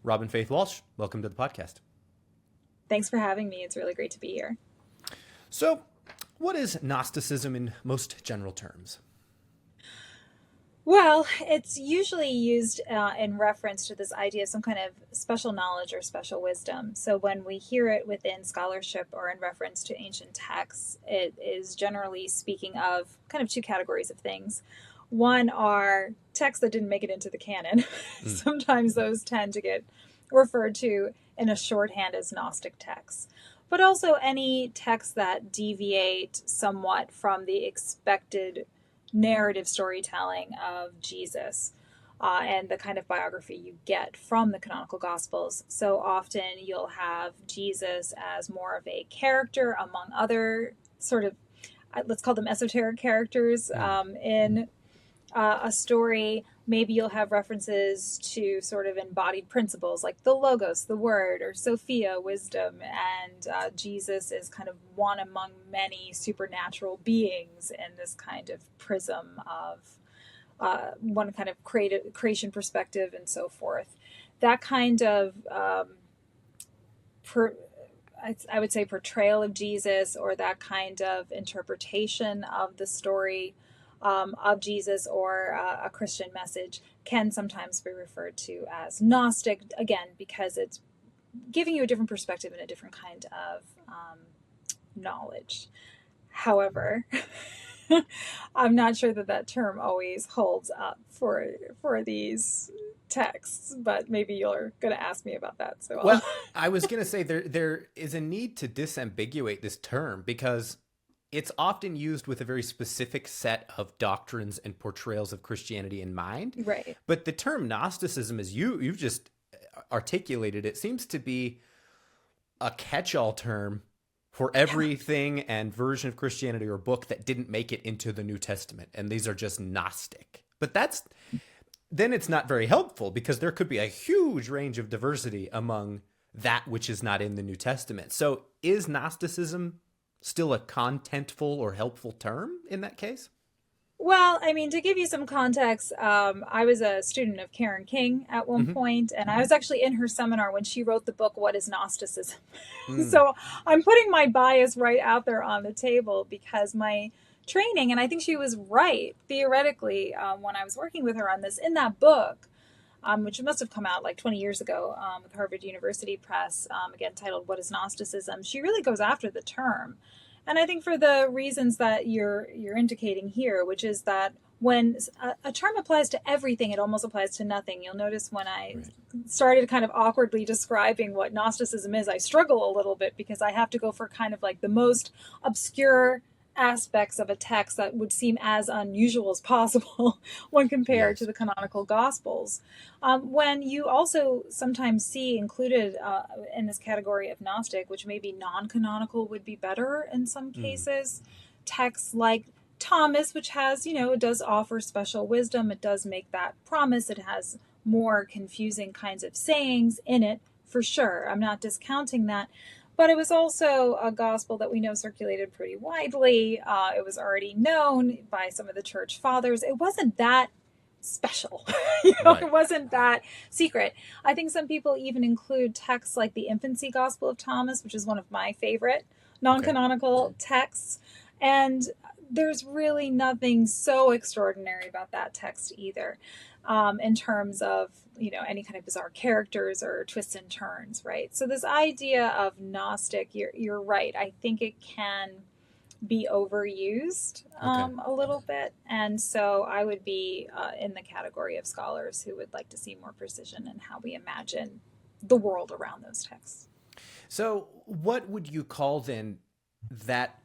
Robyn Faith Walsh, welcome to the podcast. Thanks for having me. It's really great to be here. So, what is Gnosticism in most general terms? Well, it's usually used in reference to this idea of some kind of special knowledge or special wisdom. So when we hear it within scholarship or in reference to ancient texts, it is generally speaking of kind of two categories of things. One are texts that didn't make it into the canon. Sometimes those tend to get referred to in a shorthand as Gnostic texts. But also any texts that deviate somewhat from the expected narrative storytelling of Jesus and the kind of biography you get from the canonical Gospels. So often you'll have Jesus as more of a character among other sort of, let's call them esoteric characters in a story. Maybe you'll have references to sort of embodied principles like the Logos, the Word, or Sophia, wisdom, and Jesus is kind of one among many supernatural beings in this kind of prism of one kind of creation perspective and so forth. That kind of, I would say, portrayal of Jesus, or that kind of interpretation of the story of Jesus or a Christian message, can sometimes be referred to as Gnostic, again, because it's giving you a different perspective and a different kind of knowledge. However, I'm not sure that term always holds up for these texts, but maybe you're going to ask me about that. So, well, I was going to say there is a need to disambiguate this term because it's often used with a very specific set of doctrines and portrayals of Christianity in mind. Right. But the term Gnosticism, as you've just articulated, it seems to be a catch-all term for everything and version of Christianity or book that didn't make it into the New Testament. And these are just Gnostic. But then it's not very helpful because there could be a huge range of diversity among that which is not in the New Testament. So is Gnosticism still a contentful or helpful term in that case? Well, I mean, to give you some context, I was a student of Karen King at one point, and I was actually in her seminar when she wrote the book, What is Gnosticism? So I'm putting my bias right out there on the table because my training, and I think she was right, theoretically, when I was working with her on this, in that book, which must have come out like 20 years ago with Harvard University Press, again, titled What is Gnosticism? She really goes after the term. And I think for the reasons that you're indicating here, which is that when a term applies to everything, it almost applies to nothing. You'll notice when I started kind of awkwardly describing what Gnosticism is, I struggle a little bit because I have to go for kind of like the most obscure aspects of a text that would seem as unusual as possible when compared to the canonical Gospels. When you also sometimes see included in this category of Gnostic, which maybe non-canonical would be better in some cases, texts like Thomas, which has, it does offer special wisdom. It does make that promise. It has more confusing kinds of sayings in it, for sure. I'm not discounting that. But it was also a gospel that we know circulated pretty widely. It was already known by some of the church fathers. It wasn't that special. It wasn't that secret. I think some people even include texts like the Infancy Gospel of Thomas, which is one of my favorite non-canonical texts. And there's really nothing so extraordinary about that text either, in terms of any kind of bizarre characters or twists and turns, right? So this idea of Gnostic, you're right. I think it can be overused a little bit, and so I would be in the category of scholars who would like to see more precision in how we imagine the world around those texts. So, what would you call then that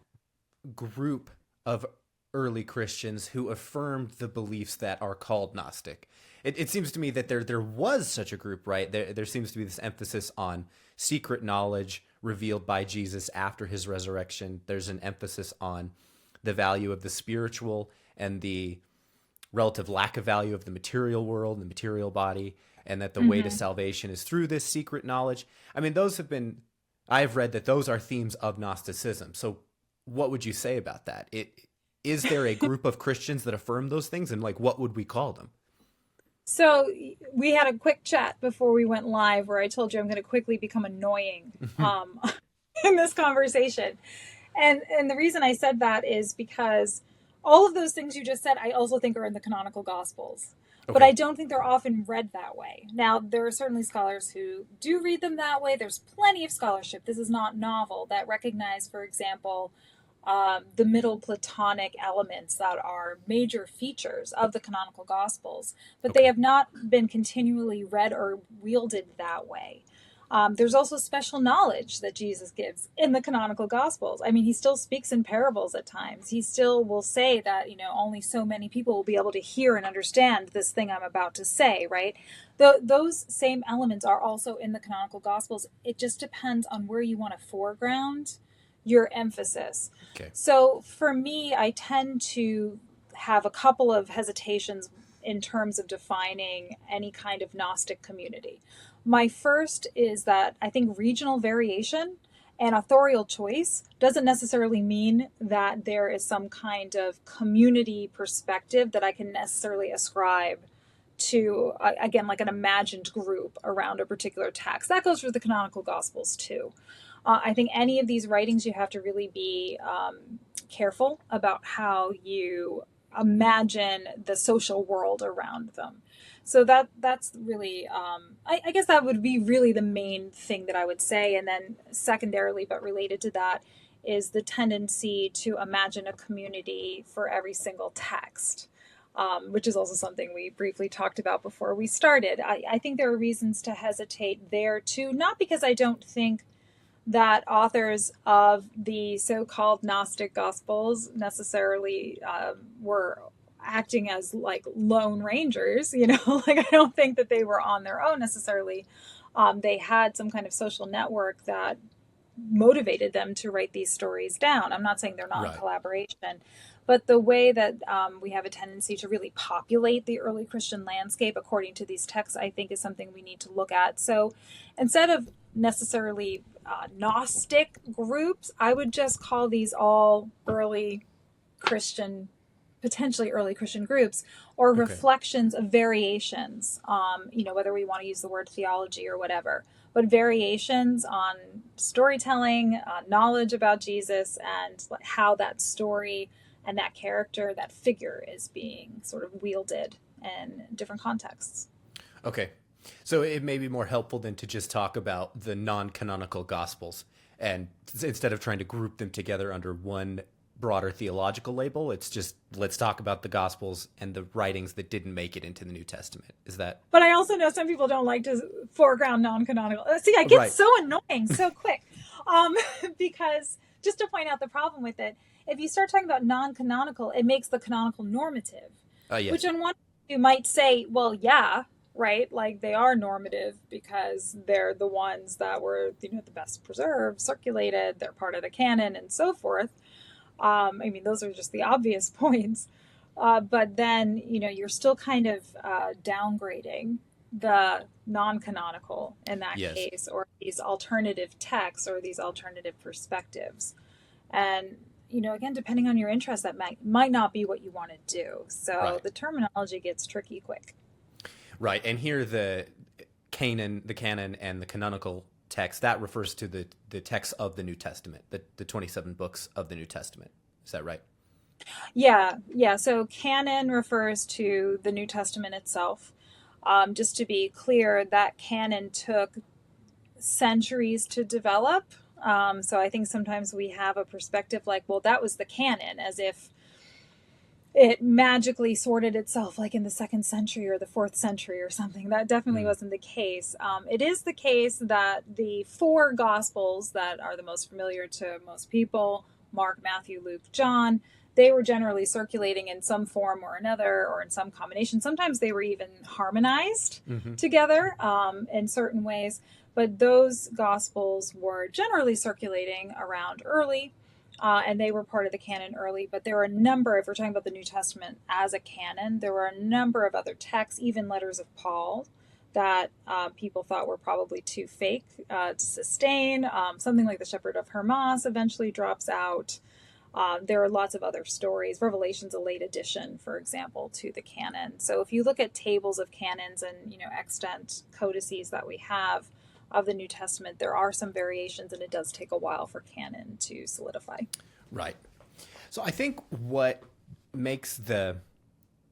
group of early Christians who affirmed the beliefs that are called Gnostic? It seems to me that there was such a group, right? There seems to be this emphasis on secret knowledge revealed by Jesus after his resurrection. There's an emphasis on the value of the spiritual and the relative lack of value of the material world and the material body, and that the way to salvation is through this secret knowledge. I mean, I've read that those are themes of Gnosticism. So what would you say about that? Is there a group of Christians that affirm those things, and what would we call them? So we had a quick chat before we went live where I told you I'm going to quickly become annoying in this conversation. And the reason I said that is because all of those things you just said, I also think are in the canonical gospels. But I Okay. don't think they're often read that way. Now, there are certainly scholars who do read them that way. There's plenty of scholarship. This is not novel that recognize, for example, the middle Platonic elements that are major features of the canonical gospels, but they Okay. have not been continually read or wielded that way. There's also special knowledge that Jesus gives in the canonical gospels. I mean, he still speaks in parables at times. He still will say that, only so many people will be able to hear and understand this thing I'm about to say, right? Those same elements are also in the canonical gospels. It just depends on where you want to foreground your emphasis. Okay. So for me, I tend to have a couple of hesitations in terms of defining any kind of Gnostic community. My first is that I think regional variation and authorial choice doesn't necessarily mean that there is some kind of community perspective that I can necessarily ascribe to, again, like an imagined group around a particular text. That goes for the canonical gospels too. I think any of these writings, you have to really be careful about how you imagine the social world around them. So that's really, I guess that would be really the main thing that I would say. And then secondarily, but related to that, is the tendency to imagine a community for every single text. Which is also something we briefly talked about before we started. I think there are reasons to hesitate there too, not because I don't think that authors of the so-called Gnostic Gospels necessarily were acting as like lone rangers, like I don't think that they were on their own necessarily. They had some kind of social network that motivated them to write these stories down. I'm not saying they're not in Right. collaboration, but the way that we have a tendency to really populate the early Christian landscape according to these texts, I think is something we need to look at. So instead of necessarily Gnostic groups, I would just call these all early Christian, potentially early Christian groups, or Okay. reflections of variations, whether we want to use the word theology or whatever, but variations on storytelling, knowledge about Jesus, and how that story and that character, that figure is being sort of wielded in different contexts. Okay. So it may be more helpful than to just talk about the non-canonical gospels, and instead of trying to group them together under one broader theological label, it's just let's talk about the gospels and the writings that didn't make it into the New Testament. Is that But I also know some people don't like to foreground non-canonical. See, I get right? so annoying so quick, um, because just to point out the problem with it, if you start talking about non-canonical, it makes the canonical normative, which Yes. on one you might say, well, yeah, right, like they are normative because they're the ones that were, the best preserved, circulated, they're part of the canon, and so forth. I mean, those are just the obvious points. But then, you're still kind of downgrading the non-canonical in that Yes. case, or these alternative texts or these alternative perspectives. And, again, depending on your interest, that might not be what you want to do. So Right. the terminology gets tricky quick. Right. And here the canon and the canonical text that refers to the text of the New Testament, the 27 books of the New Testament. Is that right? Yeah, yeah. So canon refers to the New Testament itself. Just to be clear, that canon took centuries to develop. So I think sometimes we have a perspective like, well, that was the canon, as if it magically sorted itself like in the second century or the fourth century or something. That definitely Mm. wasn't the case. It is the case that the four gospels that are the most familiar to most people, Mark, Matthew, Luke, John, they were generally circulating in some form or another or in some combination. Sometimes they were even harmonized Hmm. together in certain ways. But those gospels were generally circulating around early, and they were part of the canon early. But there were a number, if we're talking about the New Testament as a canon, there were a number of other texts, even letters of Paul, that people thought were probably too fake to sustain. Something like the Shepherd of Hermas eventually drops out. There are lots of other stories. Revelation's a late addition, for example, to the canon. So if you look at tables of canons and, extant codices that we have of the New Testament, there are some variations, and it does take a while for canon to solidify. Right. So I think what makes the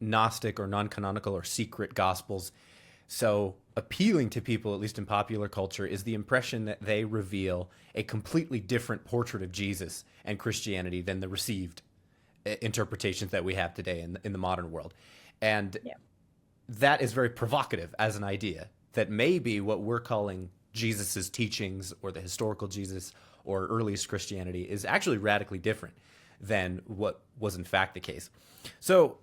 Gnostic or non-canonical or secret gospels so appealing to people, at least in popular culture, is the impression that they reveal a completely different portrait of Jesus and Christianity than the received interpretations that we have today in the modern world. And that is very provocative as an idea, that maybe what we're calling Jesus's teachings or the historical Jesus or earliest Christianity is actually radically different than what was in fact the case. So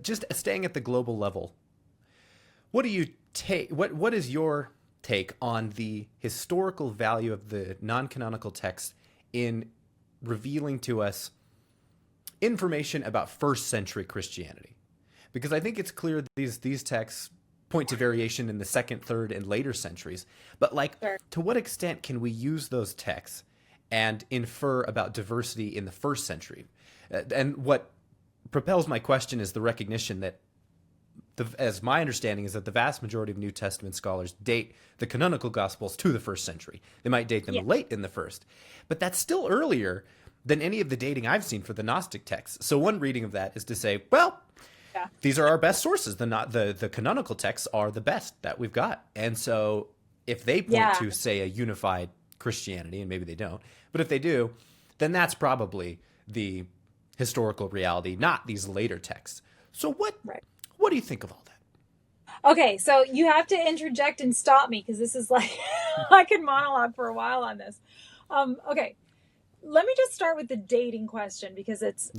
just staying at the global level, what do you take? What is your take on the historical value of the non-canonical text in revealing to us information about first century Christianity? Because I think it's clear that these texts point to variation in the second, third, and later centuries. But to what extent can we use those texts and infer about diversity in the first century? And what propels my question is the recognition that, as my understanding is that the vast majority of New Testament scholars date the canonical Gospels to the first century. They might date them late in the first, but that's still earlier than any of the dating I've seen for the Gnostic texts. So one reading of that is to say, well, these are our best sources. The canonical texts are the best that we've got. And so if they point to, say, a unified Christianity, and maybe they don't, but if they do, then that's probably the historical reality, not these later texts. So what do you think of all that? Okay, so you have to interject and stop me, because this is like, I could monologue for a while on this. Okay, let me just start with the dating question, because it's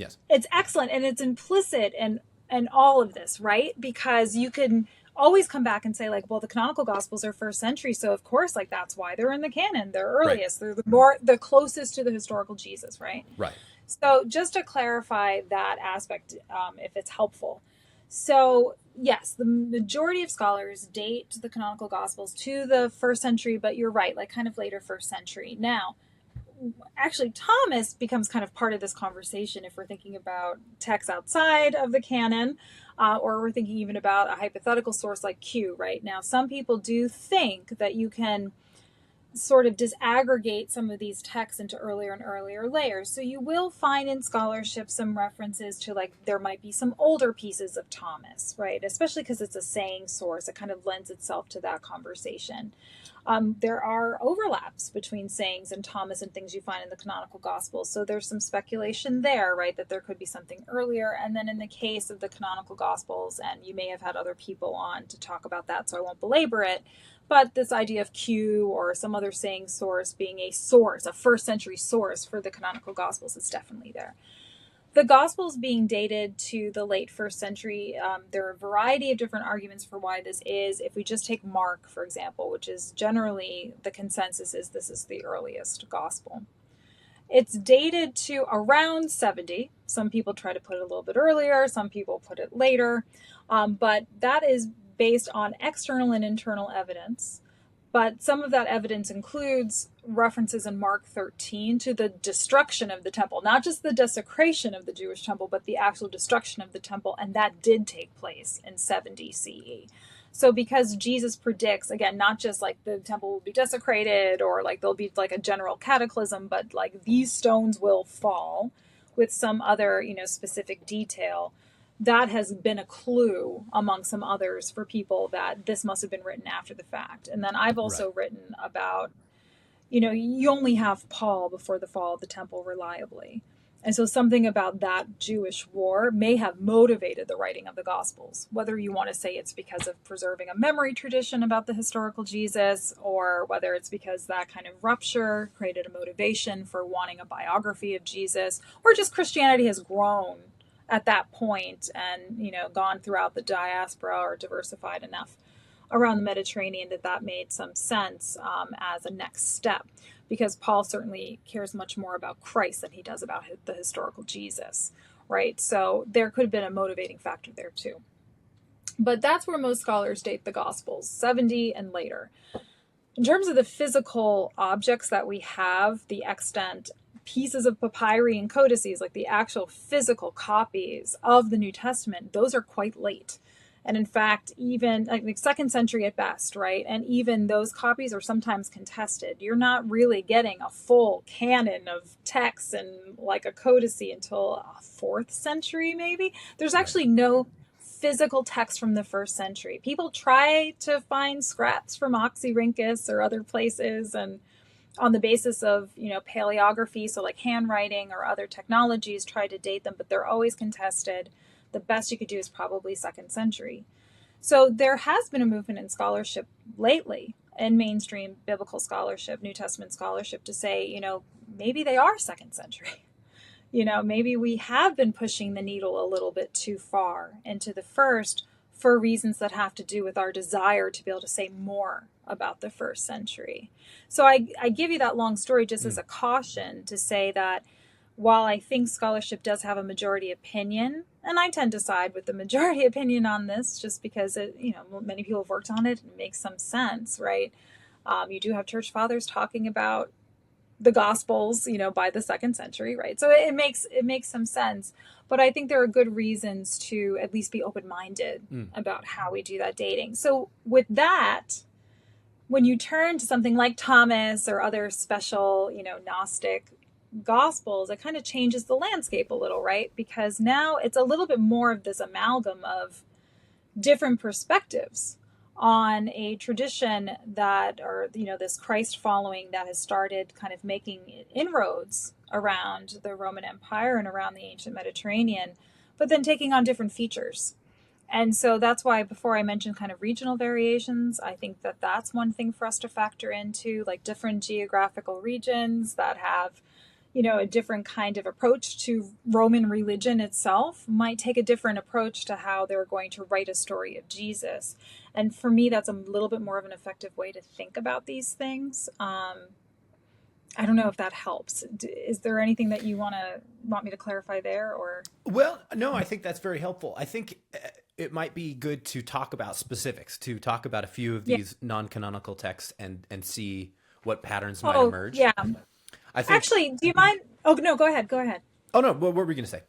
excellent, and it's implicit in all of this, right? Because you can always come back and say, well, the canonical Gospels are first century, so of course, that's why they're in the canon. They're earliest. Right. They're the closest to the historical Jesus, right? Right. So just to clarify that aspect, if it's helpful. So yes, the majority of scholars date the canonical Gospels to the first century, but you're right, kind of later first century. Now, actually, Thomas becomes kind of part of this conversation if we're thinking about texts outside of the canon, or we're thinking even about a hypothetical source like Q, right? Now, some people do think that you can sort of disaggregate some of these texts into earlier and earlier layers. So you will find in scholarship some references to there might be some older pieces of Thomas, right? Especially because it's a saying source. It kind of lends itself to that conversation. There are overlaps between sayings and Thomas and things you find in the canonical Gospels. So there's some speculation there, right, that there could be something earlier. And then in the case of the canonical Gospels, and you may have had other people on to talk about that, so I won't belabor it, but this idea of Q or some other saying source being a source, a first century source for the canonical Gospels, is definitely there. The Gospels being dated to the late first century, there are a variety of different arguments for why this is. If we just take Mark, for example, which is generally the consensus is this is the earliest Gospel. It's dated to around 70. Some people try to put it a little bit earlier. Some people put it later. But that is based on external and internal evidence. But some of that evidence includes references in Mark 13 to the destruction of the temple, not just the desecration of the Jewish temple, but the actual destruction of the temple. And that did take place in 70 CE. So because Jesus predicts, again, not just the temple will be desecrated or there'll be a general cataclysm, but these stones will fall with some other, specific detail. That has been a clue among some others for people that this must have been written after the fact. And then I've also written about, you only have Paul before the fall of the temple reliably. And so something about that Jewish war may have motivated the writing of the Gospels, whether you want to say it's because of preserving a memory tradition about the historical Jesus, or whether it's because that kind of rupture created a motivation for wanting a biography of Jesus, or just Christianity has grown at that point and, gone throughout the diaspora or diversified enough around the Mediterranean that made some sense as a next step, because Paul certainly cares much more about Christ than he does about the historical Jesus, right? So there could have been a motivating factor there too. But that's where most scholars date the Gospels, 70 and later. In terms of the physical objects that we have, the extant pieces of papyri and codices, like the actual physical copies of the New Testament, those are quite late. And in fact, even like second century at best, right? And even those copies are sometimes contested. You're not really getting a full canon of texts and like a codice until fourth century, maybe. There's actually no physical text from the first century. People try to find scraps from Oxyrhynchus or other places, and on the basis of, paleography, so like handwriting or other technologies, try to date them, but they're always contested. The best you could do is probably second century. So there has been a movement in scholarship lately, in mainstream biblical scholarship, New Testament scholarship, to say, maybe they are second century. Maybe we have been pushing the needle a little bit too far into the first for reasons that have to do with our desire to be able to say more about the first century. So I give you that long story just as a caution to say that while I think scholarship does have a majority opinion, and I tend to side with the majority opinion on this just because many people have worked on it and it makes some sense, right? You do have church fathers talking about the Gospels, by the second century, right? So it makes some sense. But I think there are good reasons to at least be open-minded about how we do that dating. So with that, when you turn to something like Thomas or other special, Gnostic Gospels, it kind of changes the landscape a little, right? Because now it's a little bit more of this amalgam of different perspectives on a tradition that, or, this Christ following that has started kind of making inroads around the Roman Empire and around the ancient Mediterranean, but then taking on different features. And so that's why before I mentioned kind of regional variations, I think that that's one thing for us to factor into, like different geographical regions that have, a different kind of approach to Roman religion itself might take a different approach to how they're going to write a story of Jesus. And for me, that's a little bit more of an effective way to think about these things. I don't know if that helps. Is there anything that you want me to clarify there, or? Well, no, I think that's very helpful. I think it might be good to talk about specifics, to talk about a few of these non-canonical texts and see what patterns might emerge. Yeah. I think, actually, do you mind? Oh, no, go ahead. Oh, no, what were we going to say?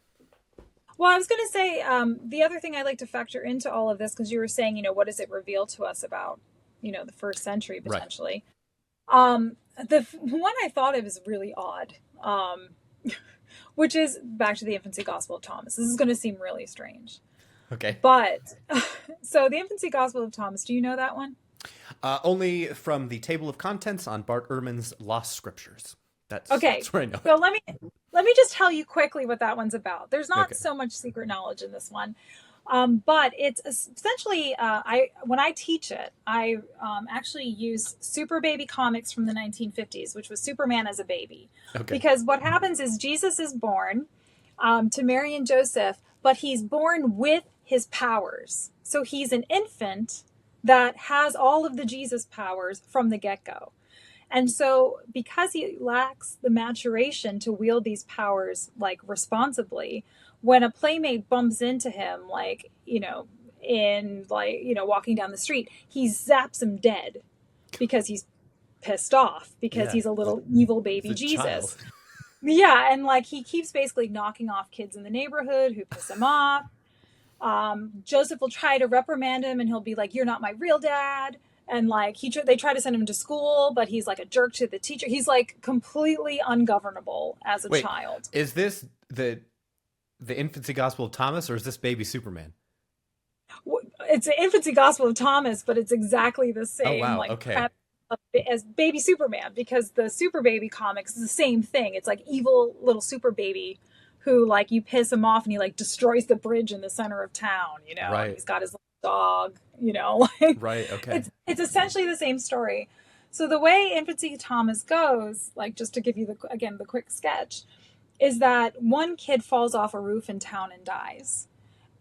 Well, I was going to say the other thing I like to factor into all of this, because you were saying, what does it reveal to us about, the first century potentially? Right. The one I thought of is really odd, which is back to the infancy gospel of Thomas. This is going to seem really strange. Okay. But so the infancy gospel of Thomas, do you know that one? Only from the table of contents on Bart Ehrman's Lost Scriptures. That's where I know. So let me just tell you quickly what that one's about. There's not so much secret knowledge in this one, but it's essentially when I teach it, I actually use Super Baby comics from the 1950s, which was Superman as a baby. Okay. Because what happens is Jesus is born to Mary and Joseph, but he's born with his powers. So he's an infant that has all of the Jesus powers from the get-go. And so because he lacks the maturation to wield these powers like responsibly, when a playmate bumps into him, walking down the street, he zaps him dead because he's pissed off, because he's a little evil baby Jesus. Yeah. And he keeps basically knocking off kids in the neighborhood who piss him off. Joseph will try to reprimand him and he'll be like, "You're not my real dad." And they try to send him to school, but he's like a jerk to the teacher. He's completely ungovernable as a child. Is this the infancy gospel of Thomas, or is this baby Superman? It's the infancy gospel of Thomas, but it's exactly the same. Oh, wow. Okay. As baby Superman, because the Super Baby comics is the same thing. It's evil little super baby who you piss him off and he destroys the bridge in the center of town. Right. He's got his dog, right. Okay. It's essentially the same story. So the way infancy Thomas goes, just to give you the quick sketch, is that one kid falls off a roof in town and dies.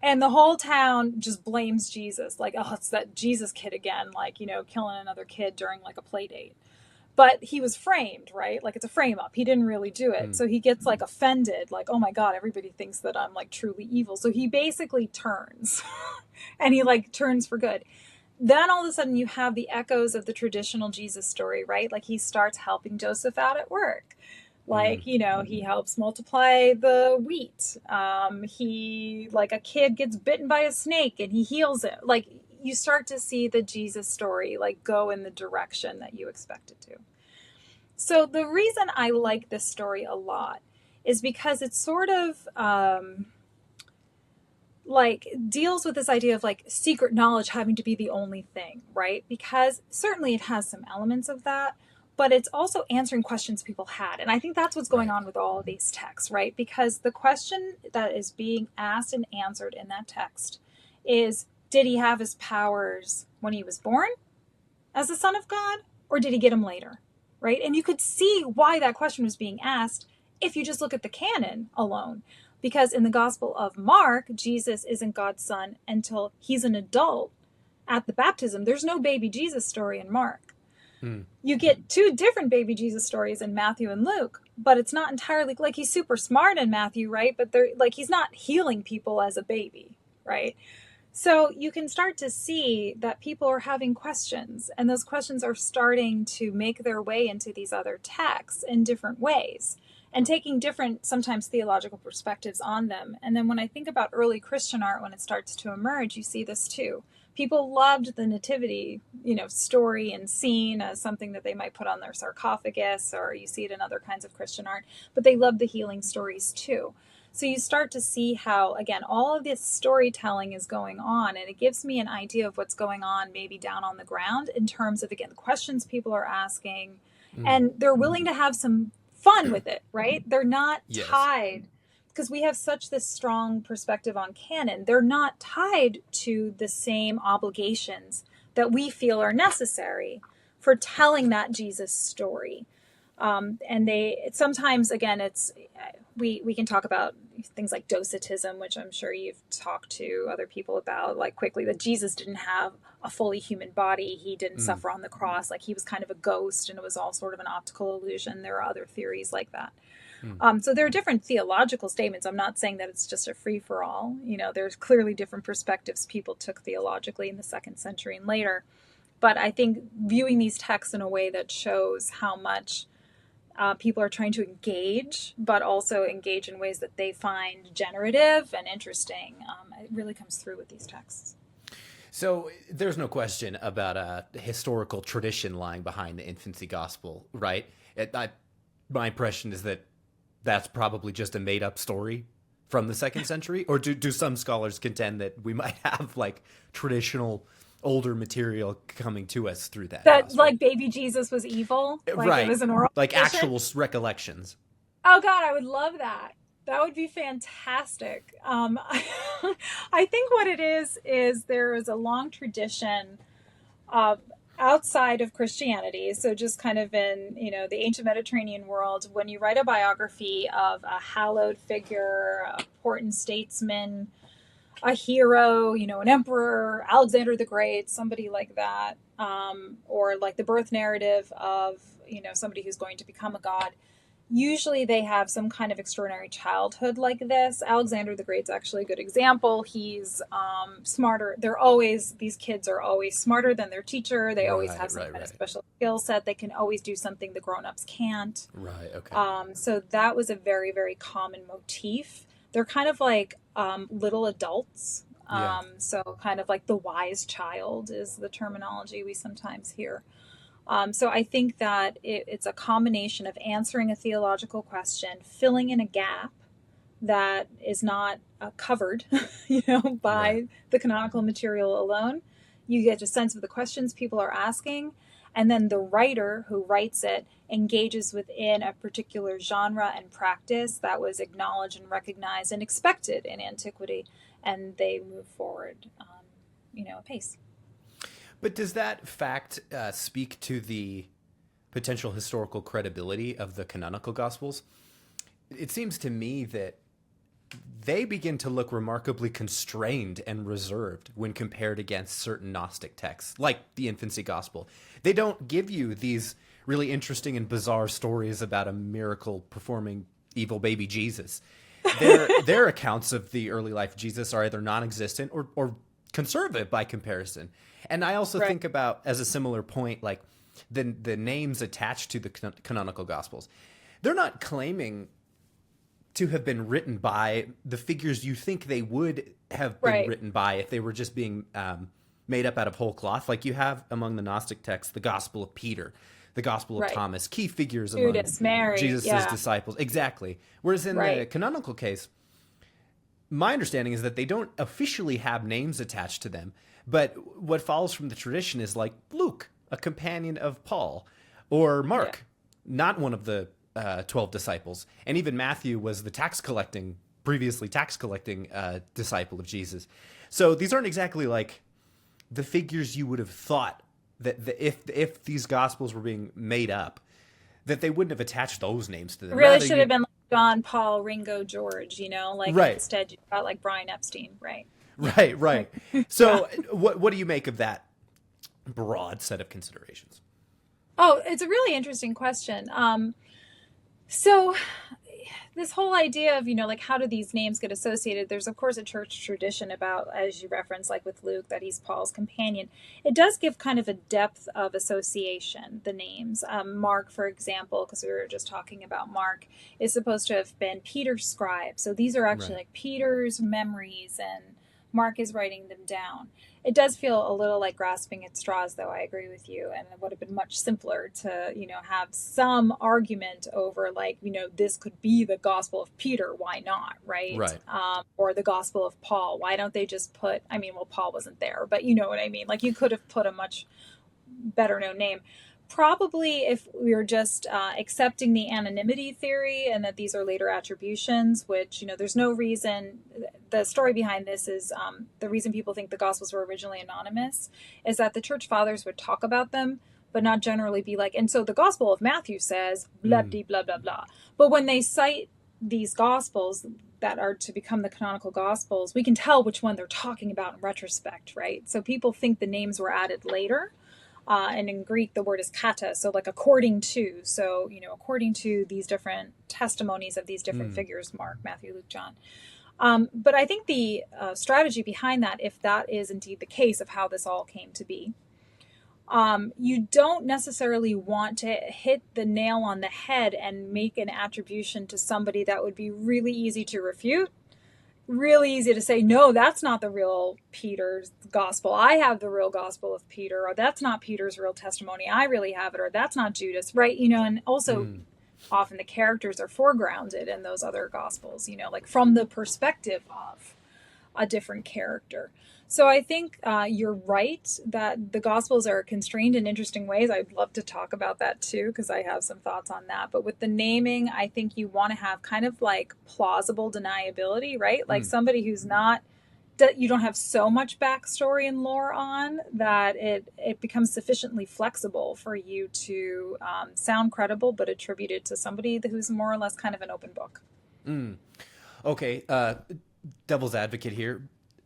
And the whole town just blames Jesus. Oh, it's that Jesus kid again, killing another kid during a play date. But he was framed, right? It's a frame up. He didn't really do it. So he gets offended, oh my God, everybody thinks that I'm truly evil. So he basically turns and he turns for good. Then all of a sudden you have the echoes of the traditional Jesus story, right? He starts helping Joseph out at work. Like, he helps multiply the wheat. Like a kid gets bitten by a snake and he heals it. Like, you start to see the Jesus story, like, go in the direction that you expect it to. So the reason I like this story a lot is because it's sort of, like, deals with this idea of like secret knowledge having to be the only thing, right? Because certainly it has some elements of that, but it's also answering questions people had. And I think that's what's going on with all of these texts, right? Because the question that is being asked and answered in that text is, did he have his powers when he was born as the Son of God, or did he get them later, right? And you could see why that question was being asked if you just look at the canon alone. Because in the Gospel of Mark, Jesus isn't God's son until he's an adult at the baptism. There's no baby Jesus story in Mark. You get two different baby Jesus stories in Matthew and Luke, but it's not entirely like he's super smart in Matthew, right? But they're like, he's not healing people as a baby, right? So you can start to see that people are having questions, and those questions are starting to make their way into these other texts in different ways and taking different, sometimes theological perspectives on them. And then when I think about early Christian art, when it starts to emerge, you see this too. People loved the nativity, story and scene as something that they might put on their sarcophagus, or you see it in other kinds of Christian art, but they loved the healing stories too. So you start to see how, again, all of this storytelling is going on, and it gives me an idea of what's going on maybe down on the ground in terms of, again, the questions people are asking, and they're willing to have some fun with it, right? They're not tied, because we have such this strong perspective on canon. They're not tied to the same obligations that we feel are necessary for telling that Jesus story. And sometimes, again, we can talk about things like docetism, which I'm sure you've talked to other people about, like, quickly, that Jesus didn't have a fully human body. He didn't suffer on the cross. Like, he was kind of a ghost, and it was all sort of an optical illusion. There are other theories like that. So there are different theological statements. I'm not saying that it's just a free-for-all. There's clearly different perspectives people took theologically in the 2nd century and later. But I think viewing these texts in a way that shows how much people are trying to engage, but also engage in ways that they find generative and interesting, it really comes through with these texts. So there's no question about a historical tradition lying behind the infancy gospel, right? My impression is that that's probably just a made-up story from the 2nd century, or do some scholars contend that we might have like traditional older material coming to us through that gospel? Like baby Jesus was evil, like right? It was an oral like tradition? Actual recollections. Oh God, I would love that. That would be fantastic. I think what it is there is a long tradition outside of Christianity. So just kind of in, the ancient Mediterranean world, when you write a biography of a hallowed figure, a important statesman, a hero, an emperor, Alexander the Great, somebody like that, or like the birth narrative of, somebody who's going to become a god. Usually they have some kind of extraordinary childhood like this. Alexander the Great's actually a good example. He's smarter. These kids are always smarter than their teacher. They always have some kind of special skill set. They can always do something the grown-ups can't. Right, okay. So that was a very, very common motif. They're kind of like little adults. So kind of like the wise child is the terminology we sometimes hear. So I think that it's a combination of answering a theological question, filling in a gap that is not covered, by the canonical material alone. You get a sense of the questions people are asking, and then the writer who writes it engages within a particular genre and practice that was acknowledged and recognized and expected in antiquity, and they move forward, apace. But does that fact speak to the potential historical credibility of the canonical Gospels? It seems to me that they begin to look remarkably constrained and reserved when compared against certain Gnostic texts, like the infancy Gospel. They don't give you these really interesting and bizarre stories about a miracle performing evil baby Jesus. Their accounts of the early life of Jesus are either non-existent or conservative by comparison. And I also think about, as a similar point, like the names attached to the canonical Gospels. they're not claiming to have been written by the figures you think they would have been written by if they were just being made up out of whole cloth. Like you have among the Gnostic texts, the Gospel of Peter, the Gospel of Thomas, key figures Judas, among Mary, Jesus' disciples. Exactly. Whereas in the canonical case, my understanding is that they don't officially have names attached to them, but what follows from the tradition is like Luke, a companion of Paul, or Mark, not one of the 12 disciples. And even Matthew was the previously tax collecting disciple of Jesus. So these aren't exactly like the figures you would have thought that if these gospels were being made up, that they wouldn't have attached those names to them. Really should have been like John, Paul, Ringo, George, instead you've got like Brian Epstein, right? Right. So what do you make of that broad set of considerations? Oh, it's a really interesting question. So this whole idea of, how do these names get associated? There's, of course, a church tradition about, as you referenced, like with Luke, that he's Paul's companion. It does give kind of a depth of association, the names. Mark, for example, because we were just talking about Mark, is supposed to have been Peter's scribe. So these are actually like Peter's memories, and Mark is writing them down. It does feel a little like grasping at straws, though. I agree with you. And it would have been much simpler to, have some argument over this could be the Gospel of Peter. Why not? Right. Or the Gospel of Paul. Why don't they just put, Paul wasn't there, but you know what I mean? Like you could have put a much better known name. Probably if we were just accepting the anonymity theory and that these are later attributions, which, there's no reason. The story behind this is the reason people think the Gospels were originally anonymous is that the church fathers would talk about them, but not generally be like, and so the Gospel of Matthew says, blah, blah, blah, blah. But when they cite these Gospels that are to become the canonical Gospels, we can tell which one they're talking about in retrospect, right? So people think the names were added later. And in Greek, the word is kata, so like according to. So, according to these different testimonies of these different figures, Mark, Matthew, Luke, John. But I think the strategy behind that, if that is indeed the case of how this all came to be, you don't necessarily want to hit the nail on the head and make an attribution to somebody that would be really easy to refute. Really easy to say, no, that's not the real Peter's gospel. I have the real Gospel of Peter, or that's not Peter's real testimony. I really have it, or that's not Judas, right? And also often the characters are foregrounded in those other gospels, like from the perspective of a different character. So I think you're right that the Gospels are constrained in interesting ways. I'd love to talk about that too, because I have some thoughts on that. But with the naming, I think you want to have kind of like plausible deniability, right? Like somebody who's not, you don't have so much backstory and lore on that it becomes sufficiently flexible for you to sound credible, but attributed to somebody who's more or less kind of an open book. Okay, devil's advocate here.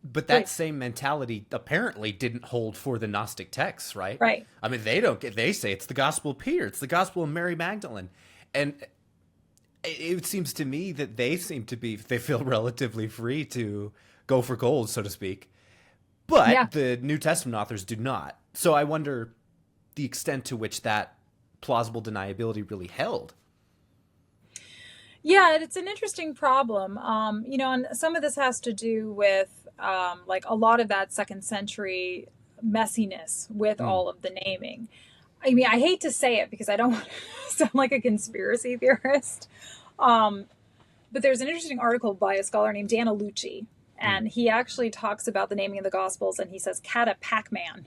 But that same mentality apparently didn't hold for the Gnostic texts, right? Right. They say it's the Gospel of Peter, it's the Gospel of Mary Magdalene. And it seems to me that they feel relatively free to go for gold, so to speak. But the New Testament authors do not. So I wonder the extent to which that plausible deniability really held. Yeah, it's an interesting problem. And some of this has to do with like a lot of that second century messiness with all of the naming. I hate to say it because I don't want to sound like a conspiracy theorist. But there's an interesting article by a scholar named Dan Alucci, and he actually talks about the naming of the Gospels, and he says Kata Pac-Man.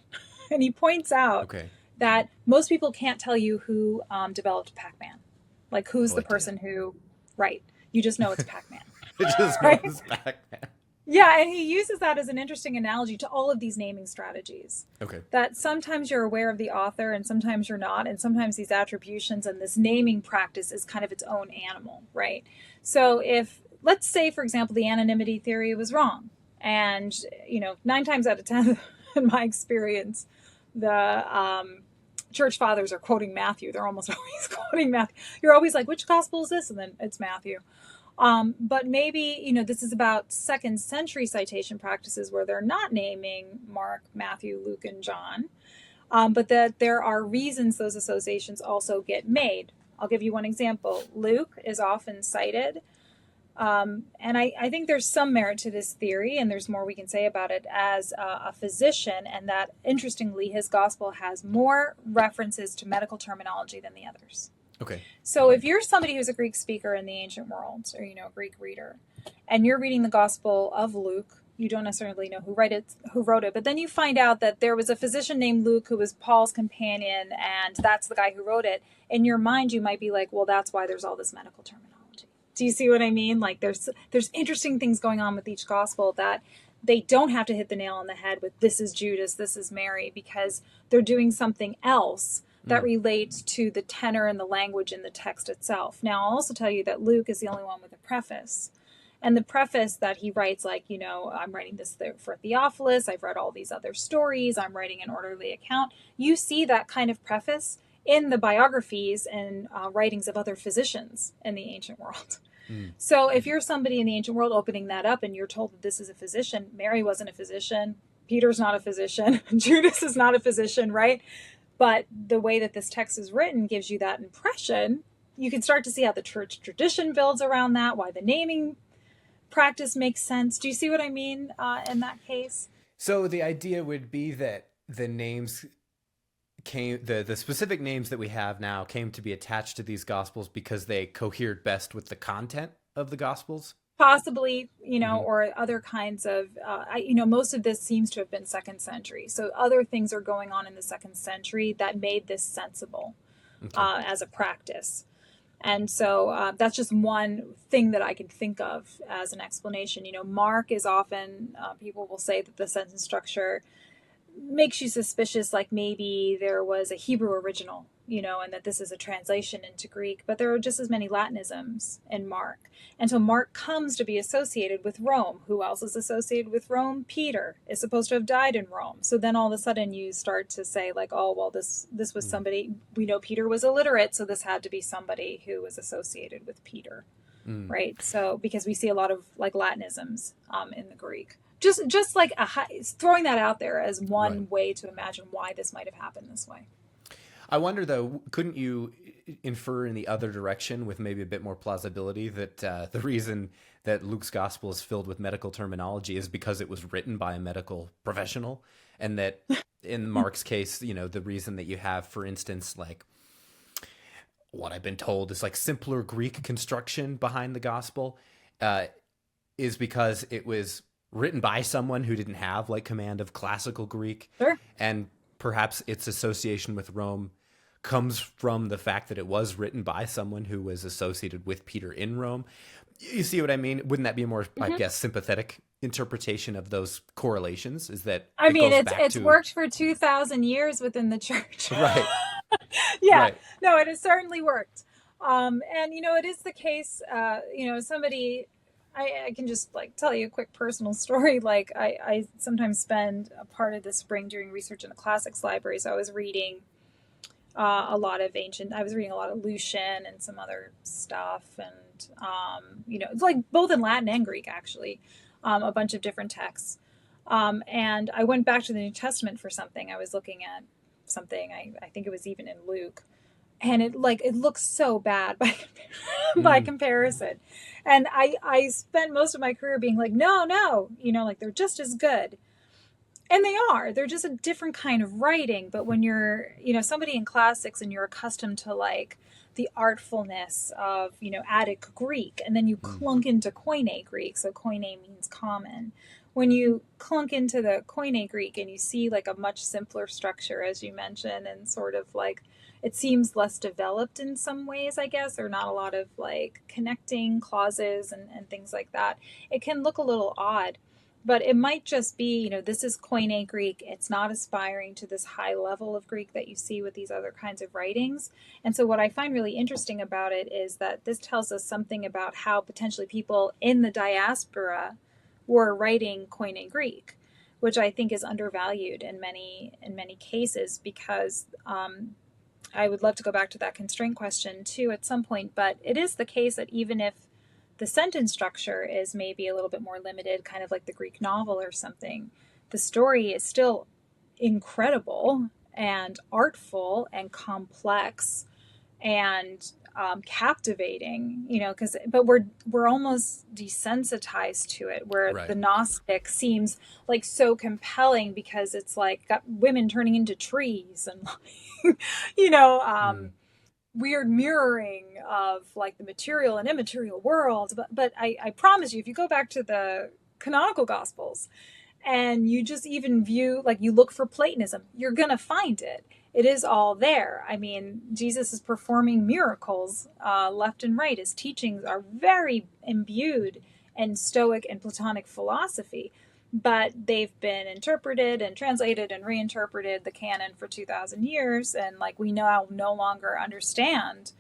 And he points out that most people can't tell you who developed Pac-Man. Like who's the person who... Right. You just know it's Pac-Man. You just know it's Pac-Man. Yeah, and he uses that as an interesting analogy to all of these naming strategies. Okay. That sometimes you're aware of the author and sometimes you're not, and sometimes these attributions and this naming practice is kind of its own animal, right? So if, let's say, for example, the anonymity theory was wrong, and, 9 times out of 10, in my experience, the church fathers are quoting Matthew. They're almost always quoting Matthew. You're always like, which gospel is this? And then it's Matthew. But maybe, this is about second century citation practices where they're not naming Mark, Matthew, Luke, and John, but that there are reasons those associations also get made. I'll give you one example. Luke is often cited, and I think there's some merit to this theory, and there's more we can say about it, as a physician, and that, interestingly, his gospel has more references to medical terminology than the others. Okay. So if you're somebody who's a Greek speaker in the ancient world, or, a Greek reader, and you're reading the Gospel of Luke, you don't necessarily know who wrote it, but then you find out that there was a physician named Luke who was Paul's companion, and that's the guy who wrote it. In your mind, you might be like, well, that's why there's all this medical terminology. Do you see what I mean? Like there's interesting things going on with each gospel that they don't have to hit the nail on the head with this is Judas, this is Mary, because they're doing something else that relates to the tenor and the language in the text itself. Now, I'll also tell you that Luke is the only one with a preface. And the preface that he writes, like, I'm writing this for Theophilus, I've read all these other stories, I'm writing an orderly account. You see that kind of preface in the biographies and writings of other physicians in the ancient world. So if you're somebody in the ancient world opening that up and you're told that this is a physician, Mary wasn't a physician, Peter's not a physician, Judas is not a physician, right? But the way that this text is written gives you that impression. You can start to see how the church tradition builds around that, why the naming practice makes sense. Do you see what I mean in that case? So the idea would be that the names the specific names that we have now came to be attached to these gospels because they cohered best with the content of the gospels? Possibly, or other kinds of, most of this seems to have been 2nd century. So other things are going on in the 2nd century that made this sensible as a practice. And so that's just one thing that I can think of as an explanation. Mark is often, people will say that the sentence structure makes you suspicious, like maybe there was a Hebrew original, and that this is a translation into Greek, but there are just as many Latinisms in Mark. And so Mark comes to be associated with Rome. Who else is associated with Rome? Peter is supposed to have died in Rome. So then all of a sudden you start to say like, oh, well, this was somebody, we know Peter was illiterate, so this had to be somebody who was associated with Peter, right? So because we see a lot of like Latinisms in the Greek. Just like throwing that out there as one way to imagine why this might have happened this way. I wonder, though, couldn't you infer in the other direction with maybe a bit more plausibility that the reason that Luke's gospel is filled with medical terminology is because it was written by a medical professional, and that in Mark's case, the reason that you have, for instance, like what I've been told is like simpler Greek construction behind the gospel is because it was written by someone who didn't have like command of classical Greek. Sure. And perhaps its association with Rome comes from the fact that it was written by someone who was associated with Peter in Rome. You see what I mean? Wouldn't that be a more, I guess, sympathetic interpretation of those correlations? Is that it's worked for 2,000 years within the church. Right. Yeah. Right. No, it has certainly worked. And it is the case, somebody, I can just like tell you a quick personal story. Like I sometimes spend a part of the spring doing research in the classics library. So I was reading I was reading a lot of Lucian and some other stuff. And, it's like both in Latin and Greek, actually, a bunch of different texts. And I went back to the New Testament for something. I was looking at something, I think it was even in Luke. And it looks so bad by comparison. And I spent most of my career being like, no, like they're just as good. And they're just a different kind of writing. But when you're, somebody in classics and you're accustomed to like the artfulness of, Attic Greek, and then you clunk into Koine Greek. So Koine means common. When you clunk into the Koine Greek and you see like a much simpler structure, as you mentioned, and sort of like, it seems less developed in some ways, I guess, or not a lot of like connecting clauses and things like that. It can look a little odd, but it might just be, this is Koine Greek. It's not aspiring to this high level of Greek that you see with these other kinds of writings. And so what I find really interesting about it is that this tells us something about how potentially people in the diaspora were writing Koine Greek, which I think is undervalued in many cases, because I would love to go back to that constraint question too at some point, but it is the case that even if the sentence structure is maybe a little bit more limited, kind of like the Greek novel or something, the story is still incredible and artful and complex and captivating, but we're almost desensitized to it, where Right. the Gnostic seems like so compelling because it's like got women turning into trees and weird mirroring of like the material and immaterial world. But I promise you, if you go back to the canonical gospels and you just even view, like, you look for Platonism, you're going to find it. It is all there. I mean, Jesus is performing miracles left and right. His teachings are very imbued in Stoic and Platonic philosophy, but they've been interpreted and translated and reinterpreted the canon for 2,000 years. And like, we now no longer understand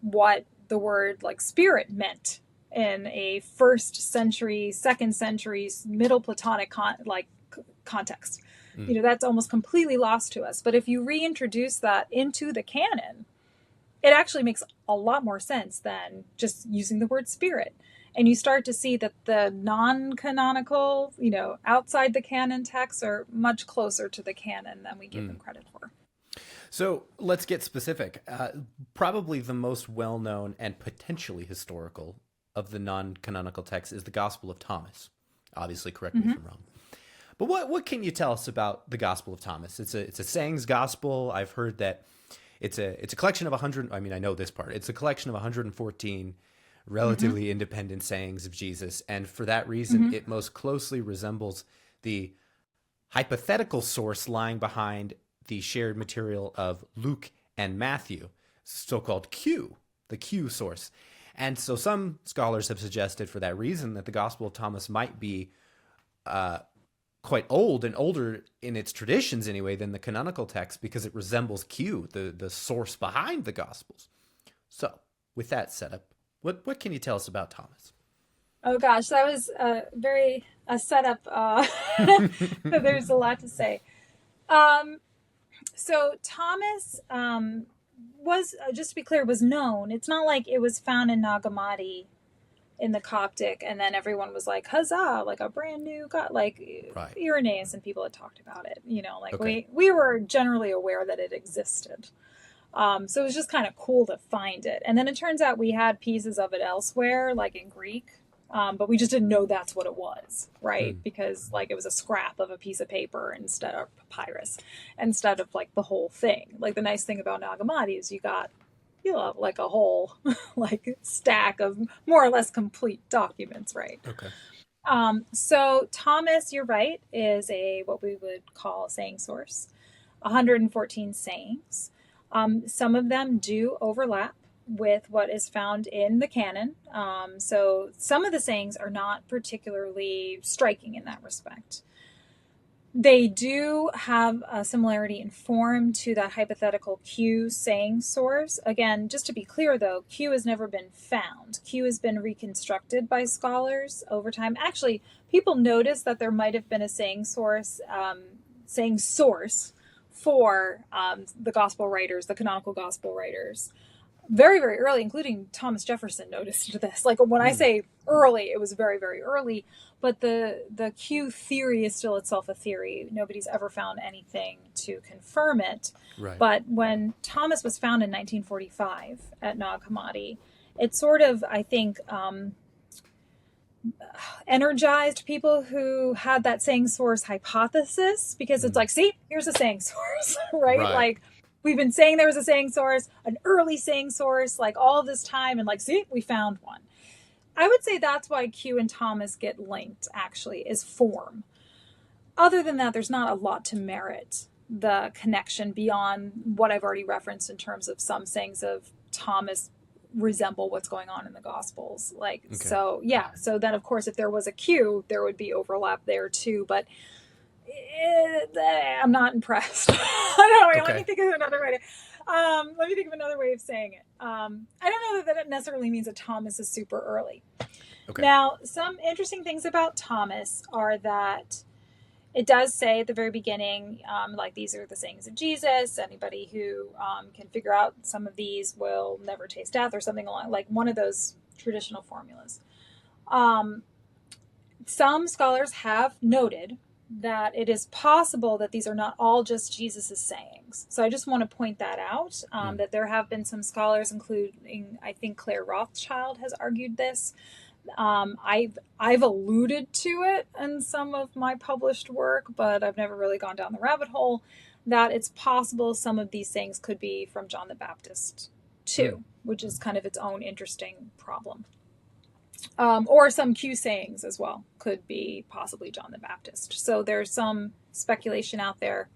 what the word like spirit meant in a first century, second century, middle Platonic context. That's almost completely lost to us. But if you reintroduce that into the canon, it actually makes a lot more sense than just using the word spirit. And you start to see that the non-canonical, outside the canon texts are much closer to the canon than we give them credit for. So let's get specific. Probably the most well-known and potentially historical of the non-canonical texts is the Gospel of Thomas. Obviously, correct me if I'm wrong. But what can you tell us about the Gospel of Thomas? It's a sayings gospel. I've heard that it's a collection of 100. I mean, I know this part. It's a collection of 114 relatively independent sayings of Jesus, and for that reason, it most closely resembles the hypothetical source lying behind the shared material of Luke and Matthew, so-called Q, the Q source. And so some scholars have suggested for that reason that the Gospel of Thomas might be quite old and older in its traditions anyway than the canonical text, because it resembles Q, the source behind the Gospels. So with that setup, what can you tell us about Thomas? Oh gosh, that was a setup. There's a lot to say. So Thomas was, just to be clear, was known. It's not like it was found in Nag Hammadi in the Coptic, and then everyone was like, huzzah, like a brand new God, like Right. Irenaeus and people had talked about it. Okay. we were generally aware that it existed. So it was just kind of cool to find it. And then it turns out we had pieces of it elsewhere, like in Greek, but we just didn't know that's what it was, right? Because like it was a scrap of a piece of paper instead of papyrus, instead of like the whole thing. Like the nice thing about Nag Hammadi is you got like a whole like stack of more or less complete documents, right? Okay. So Thomas, you're right, is what we would call a saying source. 114 sayings. Some of them do overlap with what is found in the canon. So some of the sayings are not particularly striking in that respect. They do have a similarity in form to that hypothetical Q saying source. Again, just to be clear though, Q has never been found. Q has been reconstructed by scholars over time. Actually, people notice that there might have been a saying source for the gospel writers, the canonical gospel writers, very, very early, including Thomas Jefferson noticed this. Like when I say early, it was very, very early. But the Q theory is still itself a theory. Nobody's ever found anything to confirm it. Right. But when Thomas was found in 1945 at Nag Hammadi, it sort of, I think, energized people who had that saying source hypothesis, because it's like, see, here's a saying source, right? Like we've been saying there was a saying source, an early saying source, like all this time, and like, see, we found one. I would say that's why Q and Thomas get linked, actually, is form. Other than that, there's not a lot to merit the connection beyond what I've already referenced in terms of some sayings of Thomas resemble what's going on in the Gospels. Like, okay. So yeah. So then, of course, if there was a Q, there would be overlap there too. But I'm not impressed. I don't know. Okay. Let me think of another way. Let me think of another way of saying it. I don't know that it necessarily means that Thomas is super early. Okay. Now, some interesting things about Thomas are that it does say at the very beginning, like, these are the sayings of Jesus. Anybody who can figure out some of these will never taste death, or something along, like one of those traditional formulas. Some scholars have noted that it is possible that these are not all just Jesus's sayings. sayings. So I just want to point that out, that there have been some scholars, including, I think, Claire Rothschild has argued this. I've alluded to it in some of my published work, but I've never really gone down the rabbit hole, that it's possible some of these things could be from John the Baptist too, which is kind of its own interesting problem. Or some Q sayings as well could be possibly John the Baptist. So there's some speculation out there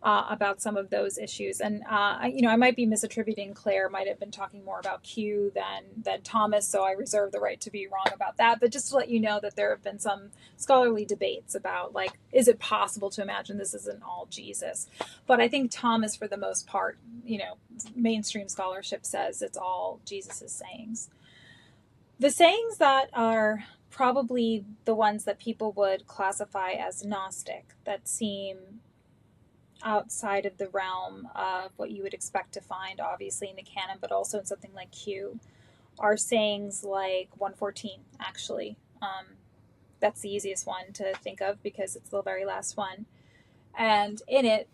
about some of those issues. And, I might be misattributing. Claire might have been talking more about Q than Thomas, so I reserve the right to be wrong about that. But just to let you know that there have been some scholarly debates about, like, is it possible to imagine this isn't all Jesus? But I think Thomas, for the most part, mainstream scholarship says it's all Jesus's sayings. The sayings that are probably the ones that people would classify as Gnostic, that seem outside of the realm of what you would expect to find, obviously, in the canon, but also in something like Q, are sayings like 114, actually. That's the easiest one to think of because it's the very last one. And in it,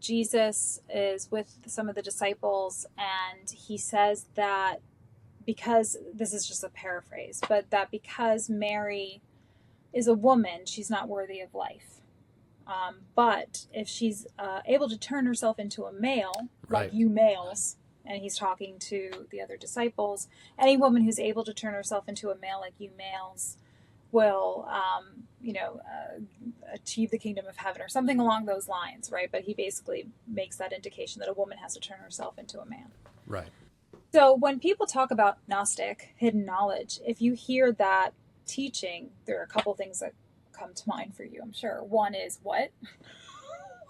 Jesus is with some of the disciples, and he says that because, this is just a paraphrase, but that because Mary is a woman, she's not worthy of life. But if she's able to turn herself into a male, Right. like you males, and he's talking to the other disciples, any woman who's able to turn herself into a male like you males will, achieve the kingdom of heaven or something along those lines, right? But he basically makes that indication that a woman has to turn herself into a man. Right. So when people talk about Gnostic, hidden knowledge, if you hear that teaching, there are a couple things that come to mind for you, I'm sure. One is, what?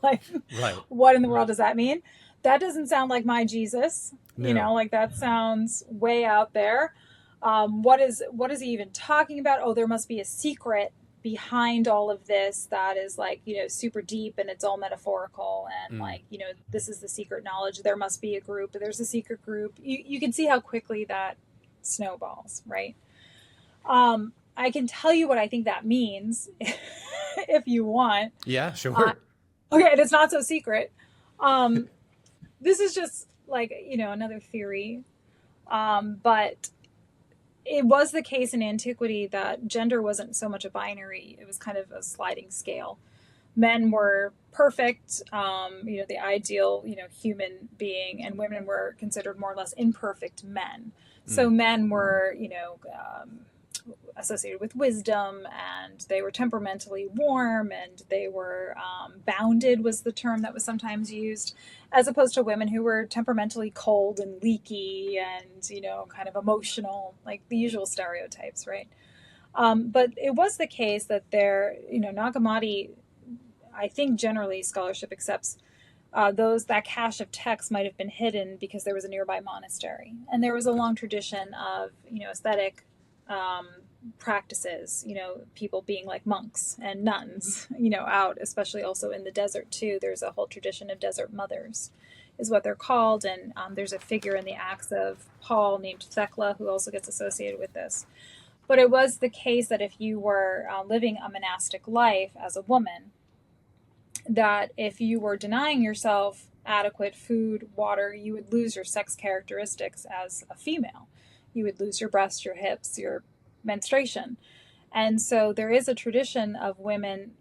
Like, Right. what in the world does that mean? That doesn't sound like my Jesus. No. Like that sounds way out there. What is he even talking about? Oh, there must be a secret behind all of this that is like, super deep, and it's all metaphorical, and this is the secret knowledge. There must be a group, there's a secret group. You can see how quickly that snowballs, right? I can tell you what I think that means if you want. Yeah, sure. Okay, and it's not so secret. This is just like, another theory. But it was the case in antiquity that gender wasn't so much a binary. It was kind of a sliding scale. Men were perfect, the ideal, human being, and women were considered more or less imperfect men. So men were, associated with wisdom, and they were temperamentally warm, and they were bounded was the term that was sometimes used, as opposed to women who were temperamentally cold and leaky and, kind of emotional, like the usual stereotypes, right? But it was the case that there, Nag Hammadi, I think generally scholarship accepts that cache of texts might have been hidden because there was a nearby monastery. And there was a long tradition of, aesthetic practices, people being like monks and nuns, out, especially also in the desert too. There's a whole tradition of desert mothers is what they're called. And there's a figure in the Acts of Paul named Thecla who also gets associated with this. But it was the case that if you were living a monastic life as a woman, that if you were denying yourself adequate food, water, you would lose your sex characteristics as a female. You would lose your breasts, your hips, your menstruation. And so there is a tradition of women,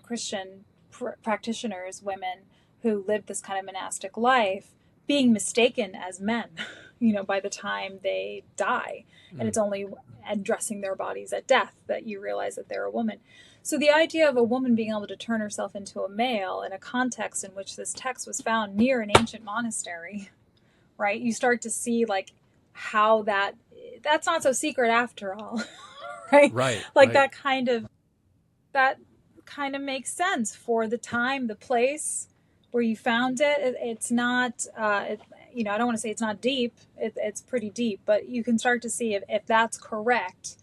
Christian practitioners, women who lived this kind of monastic life, being mistaken as men, by the time they die. And it's only addressing their bodies at death that you realize that they're a woman. So the idea of a woman being able to turn herself into a male in a context in which this text was found near an ancient monastery, right? You start to see like how that's not so secret after all, right? Right. Like right. that kind of makes sense for the time, the place where you found it. It's not, I don't want to say it's not deep. It's pretty deep, but you can start to see if that's correct,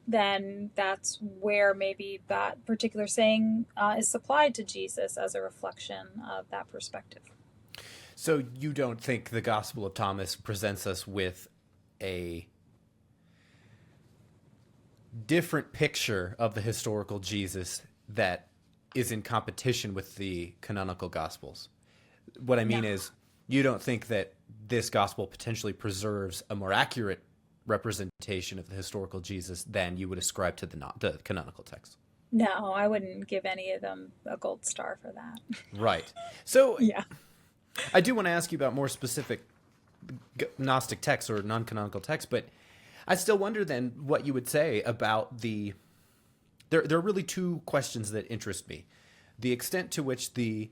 then that's where maybe that particular saying is supplied to Jesus as a reflection of that perspective. So you don't think the Gospel of Thomas presents us with a different picture of the historical Jesus that is in competition with the canonical Gospels? What I mean No. is, you don't think that this gospel potentially preserves a more accurate representation of the historical Jesus than you would ascribe to the canonical text. No, I wouldn't give any of them a gold star for that. Right. So Yeah. I do want to ask you about more specific Gnostic texts or non-canonical texts, but I still wonder then what you would say about the... There are really two questions that interest me. The extent to which the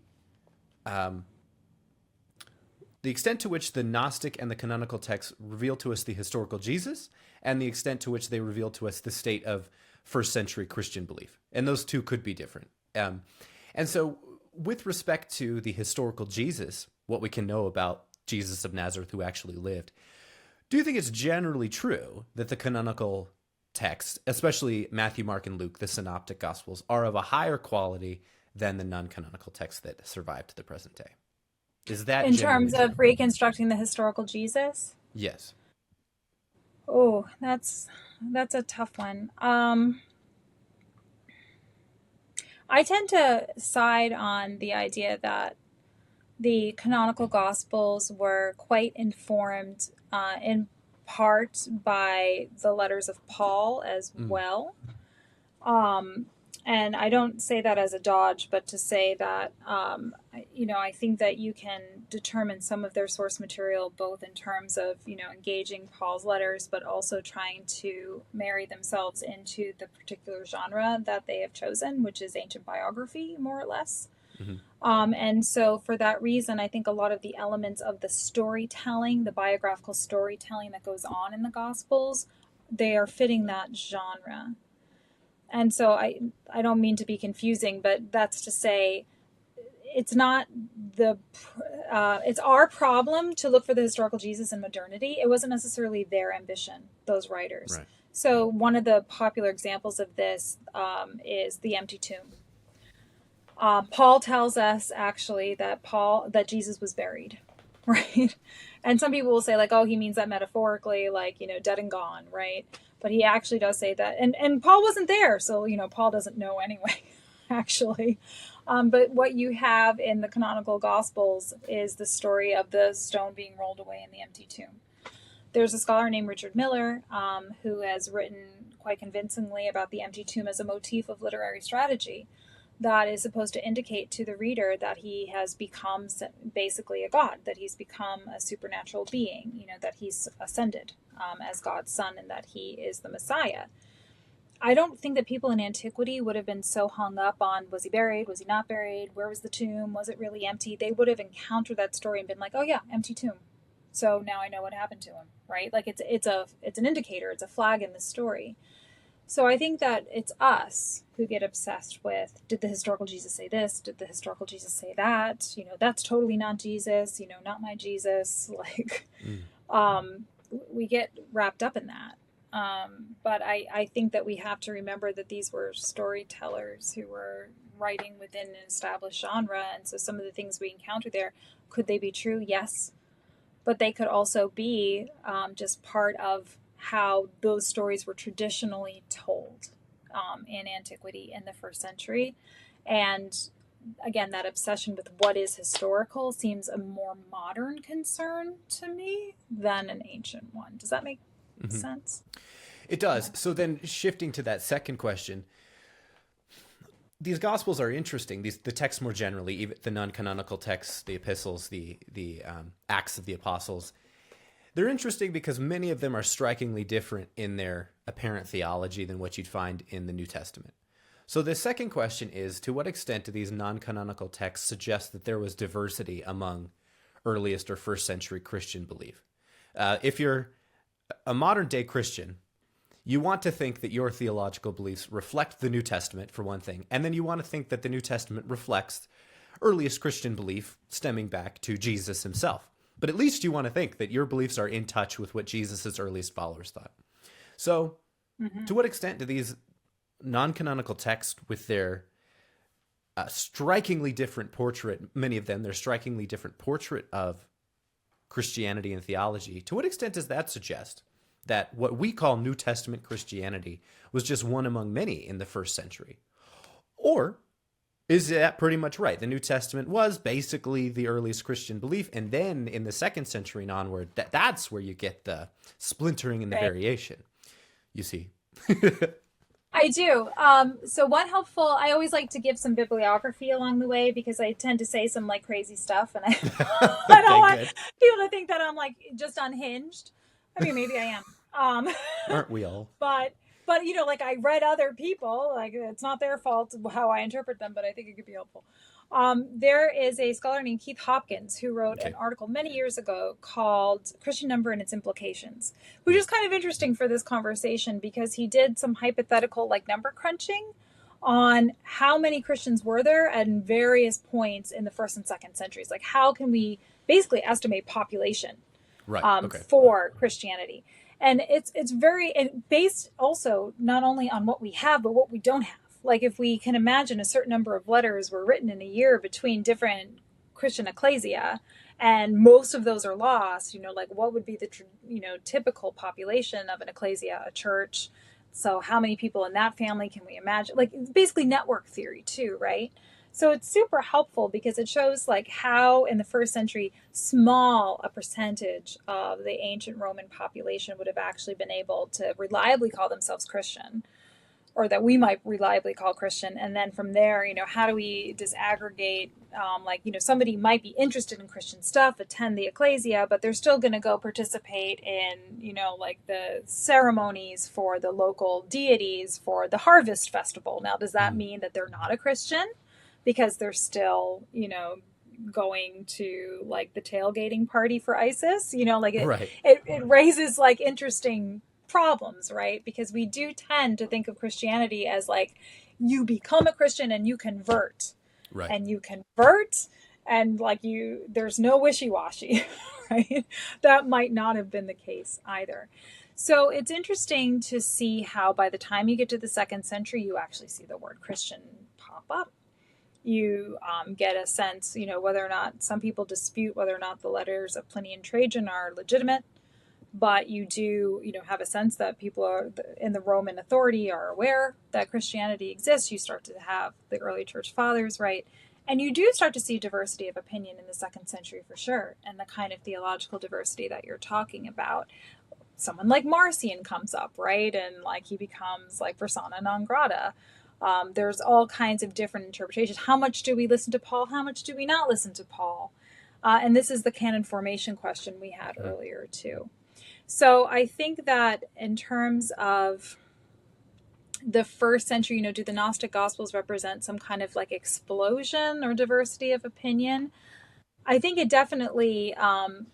Gnostic and the canonical texts reveal to us the historical Jesus, and the extent to which they reveal to us the state of first century Christian belief. And those two could be different. And so with respect to the historical Jesus, what we can know about Jesus of Nazareth who actually lived, do you think it's generally true that the canonical texts, especially Matthew, Mark, and Luke, the synoptic gospels, are of a higher quality than the non-canonical texts that survive to the present day? Is that In generally terms true? of reconstructing the historical Jesus? Yes. Oh, that's a tough one. I tend to side on the idea that the canonical gospels were quite informed in part by the letters of Paul as well. And I don't say that as a dodge, but to say that, I think that you can determine some of their source material both in terms of, engaging Paul's letters, but also trying to marry themselves into the particular genre that they have chosen, which is ancient biography, more or less. And so for that reason, I think a lot of the elements of the storytelling, the biographical storytelling that goes on in the Gospels, they are fitting that genre. And so I don't mean to be confusing, but that's to say it's not it's our problem to look for the historical Jesus in modernity. It wasn't necessarily their ambition, those writers. Right. So one of the popular examples of this is the empty tomb. Paul tells us actually that Jesus was buried, right? And some people will say like, oh, he means that metaphorically, like, dead and gone, right? But he actually does say that. And Paul wasn't there, so, Paul doesn't know anyway, actually. But what you have in the canonical Gospels is the story of the stone being rolled away in the empty tomb. There's a scholar named Richard Miller who has written quite convincingly about the empty tomb as a motif of literary strategy that is supposed to indicate to the reader that he has become basically a god, that he's become a supernatural being, that he's ascended as God's son and that he is the Messiah. I don't think that people in antiquity would have been so hung up on, was he buried, was he not buried, where was the tomb, was it really empty? They would have encountered that story and been like, oh yeah, empty tomb. So now I know what happened to him, right? Like it's an indicator, it's a flag in the story. So I think that it's us who get obsessed with, did the historical Jesus say this? Did the historical Jesus say that? That's totally not Jesus, not my Jesus. Like, we get wrapped up in that. But I think that we have to remember that these were storytellers who were writing within an established genre. And so some of the things we encounter there, could they be true? Yes. But they could also be just part of how those stories were traditionally told in antiquity in the first century. And again, that obsession with what is historical seems a more modern concern to me than an ancient one. Does that make sense? It does. So then shifting to that second question, these gospels are interesting. The texts more generally, even the non-canonical texts, the epistles, the Acts of the Apostles, they're interesting because many of them are strikingly different in their apparent theology than what you'd find in the New Testament. So the second question is, to what extent do these non-canonical texts suggest that there was diversity among earliest or first century Christian belief? If you're a modern day Christian, you want to think that your theological beliefs reflect the New Testament, for one thing, and then you want to think that the New Testament reflects earliest Christian belief stemming back to Jesus himself. But at least you want to think that your beliefs are in touch with what Jesus' earliest followers thought. So, to what extent do these non-canonical texts, with their strikingly different portrait, many of them, their strikingly different portrait of Christianity and theology, to what extent does that suggest that what we call New Testament Christianity was just one among many in the first century? Or Is that pretty much right? The New Testament was basically the earliest Christian belief, and then in the 2nd century and onward, that's where you get the splintering and the Right. variation. You see. I do. So one helpful, I always like to give some bibliography along the way because I tend to say some like crazy stuff, and I don't Okay, want good. people to think that I'm like just unhinged. I mean, maybe I am. Um, Aren't we all? but like I read other people, like it's not their fault how I interpret them, but I think it could be helpful. There is a scholar named Keith Hopkins who wrote an Okay. article many years ago called Christian Number and Its Implications, which is kind of interesting for this conversation because he did some hypothetical like number crunching on how many Christians were there at various points in the 1st and 2nd centuries. Like how can we basically estimate population Right. Okay. for Christianity? And it's very based also not only on what we have, but what we don't have. Like if we can imagine a certain number of letters were written in a year between different Christian ecclesia, and most of those are lost, like what would be the, typical population of an ecclesia, a church? So how many people in that family can we imagine? Like it's basically network theory too, right? So it's super helpful because it shows like how in the 1st century, small a percentage of the ancient Roman population would have actually been able to reliably call themselves Christian, or that we might reliably call Christian. And then from there, how do we disaggregate? Somebody might be interested in Christian stuff, attend the ecclesia, but they're still going to go participate in, like the ceremonies for the local deities for the harvest festival. Now, does that mean that they're not a Christian because they're still, going to like the tailgating party for ISIS? Right. It raises like interesting problems, right? Because we do tend to think of Christianity as like you become a Christian and you convert, Right. and like there's no wishy-washy, right? That might not have been the case either. So it's interesting to see how by the time you get to the 2nd century, you actually see the word Christian pop up. You get a sense, whether or not some people dispute whether or not the letters of Pliny and Trajan are legitimate, but you do, have a sense that people are in the Roman authority are aware that Christianity exists. You start to have the early church fathers, right? And you do start to see diversity of opinion in the 2nd century for sure, and the kind of theological diversity that you're talking about. Someone like Marcion comes up, right? And like he becomes like persona non grata. There's all kinds of different interpretations. How much do we listen to Paul? How much do we not listen to Paul? And this is the canon formation question we had earlier too. So I think that in terms of the 1st century, do the Gnostic Gospels represent some kind of like explosion or diversity of opinion? I think it definitely, I'm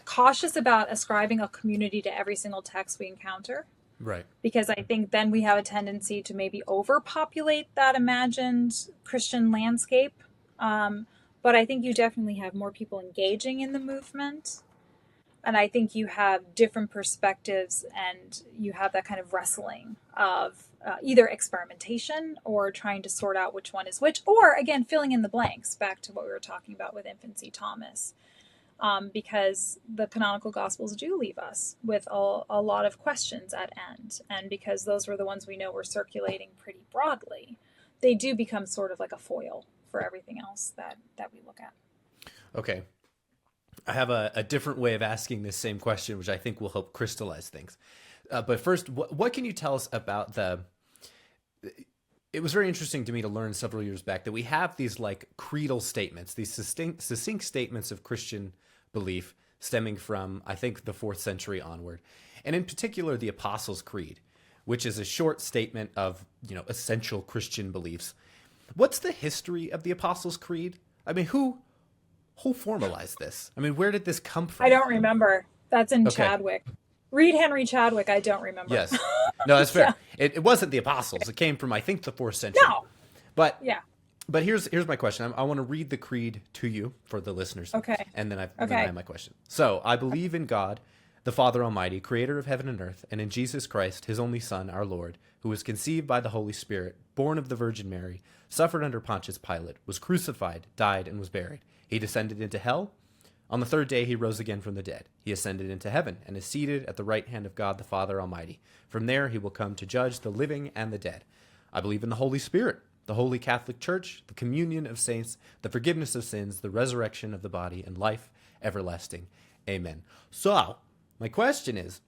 cautious about ascribing a community to every single text we encounter. Right. Because I think then we have a tendency to maybe overpopulate that imagined Christian landscape. But I think you definitely have more people engaging in the movement. And I think you have different perspectives and you have that kind of wrestling of either experimentation or trying to sort out which one is which, or again, filling in the blanks back to what we were talking about with infancy Thomas. Because the canonical Gospels do leave us with a lot of questions at end. And because those were the ones we know were circulating pretty broadly, they do become sort of like a foil for everything else that we look at. Okay. I have a different way of asking this same question, which I think will help crystallize things. But first, what can you tell us about it was very interesting to me to learn several years back that we have these like creedal statements, these succinct statements of Christian belief stemming from, I think, the 4th century onward. And in particular, the Apostles' Creed, which is a short statement of, essential Christian beliefs. What's the history of the Apostles' Creed? I mean, who formalized this? I mean, where did this come from? I don't remember. That's in Okay. Chadwick. Read Henry Chadwick. I don't remember. Yes. No, that's fair. Yeah. It wasn't the Apostles. It came from, I think, the 4th century. No. But Yeah. But here's my question. I want to read the creed to you for the listeners. Okay. And then I have my question. So I believe in God, the Father Almighty, creator of heaven and earth, and in Jesus Christ, his only Son, our Lord, who was conceived by the Holy Spirit, born of the Virgin Mary, suffered under Pontius Pilate, was crucified, died, and was buried. He descended into hell. On the 3rd day, he rose again from the dead. He ascended into heaven and is seated at the right hand of God, the Father Almighty. From there, he will come to judge the living and the dead. I believe in the Holy Spirit, the Holy Catholic Church, the communion of saints, the forgiveness of sins, the resurrection of the body, and life everlasting. Amen. So, my question is,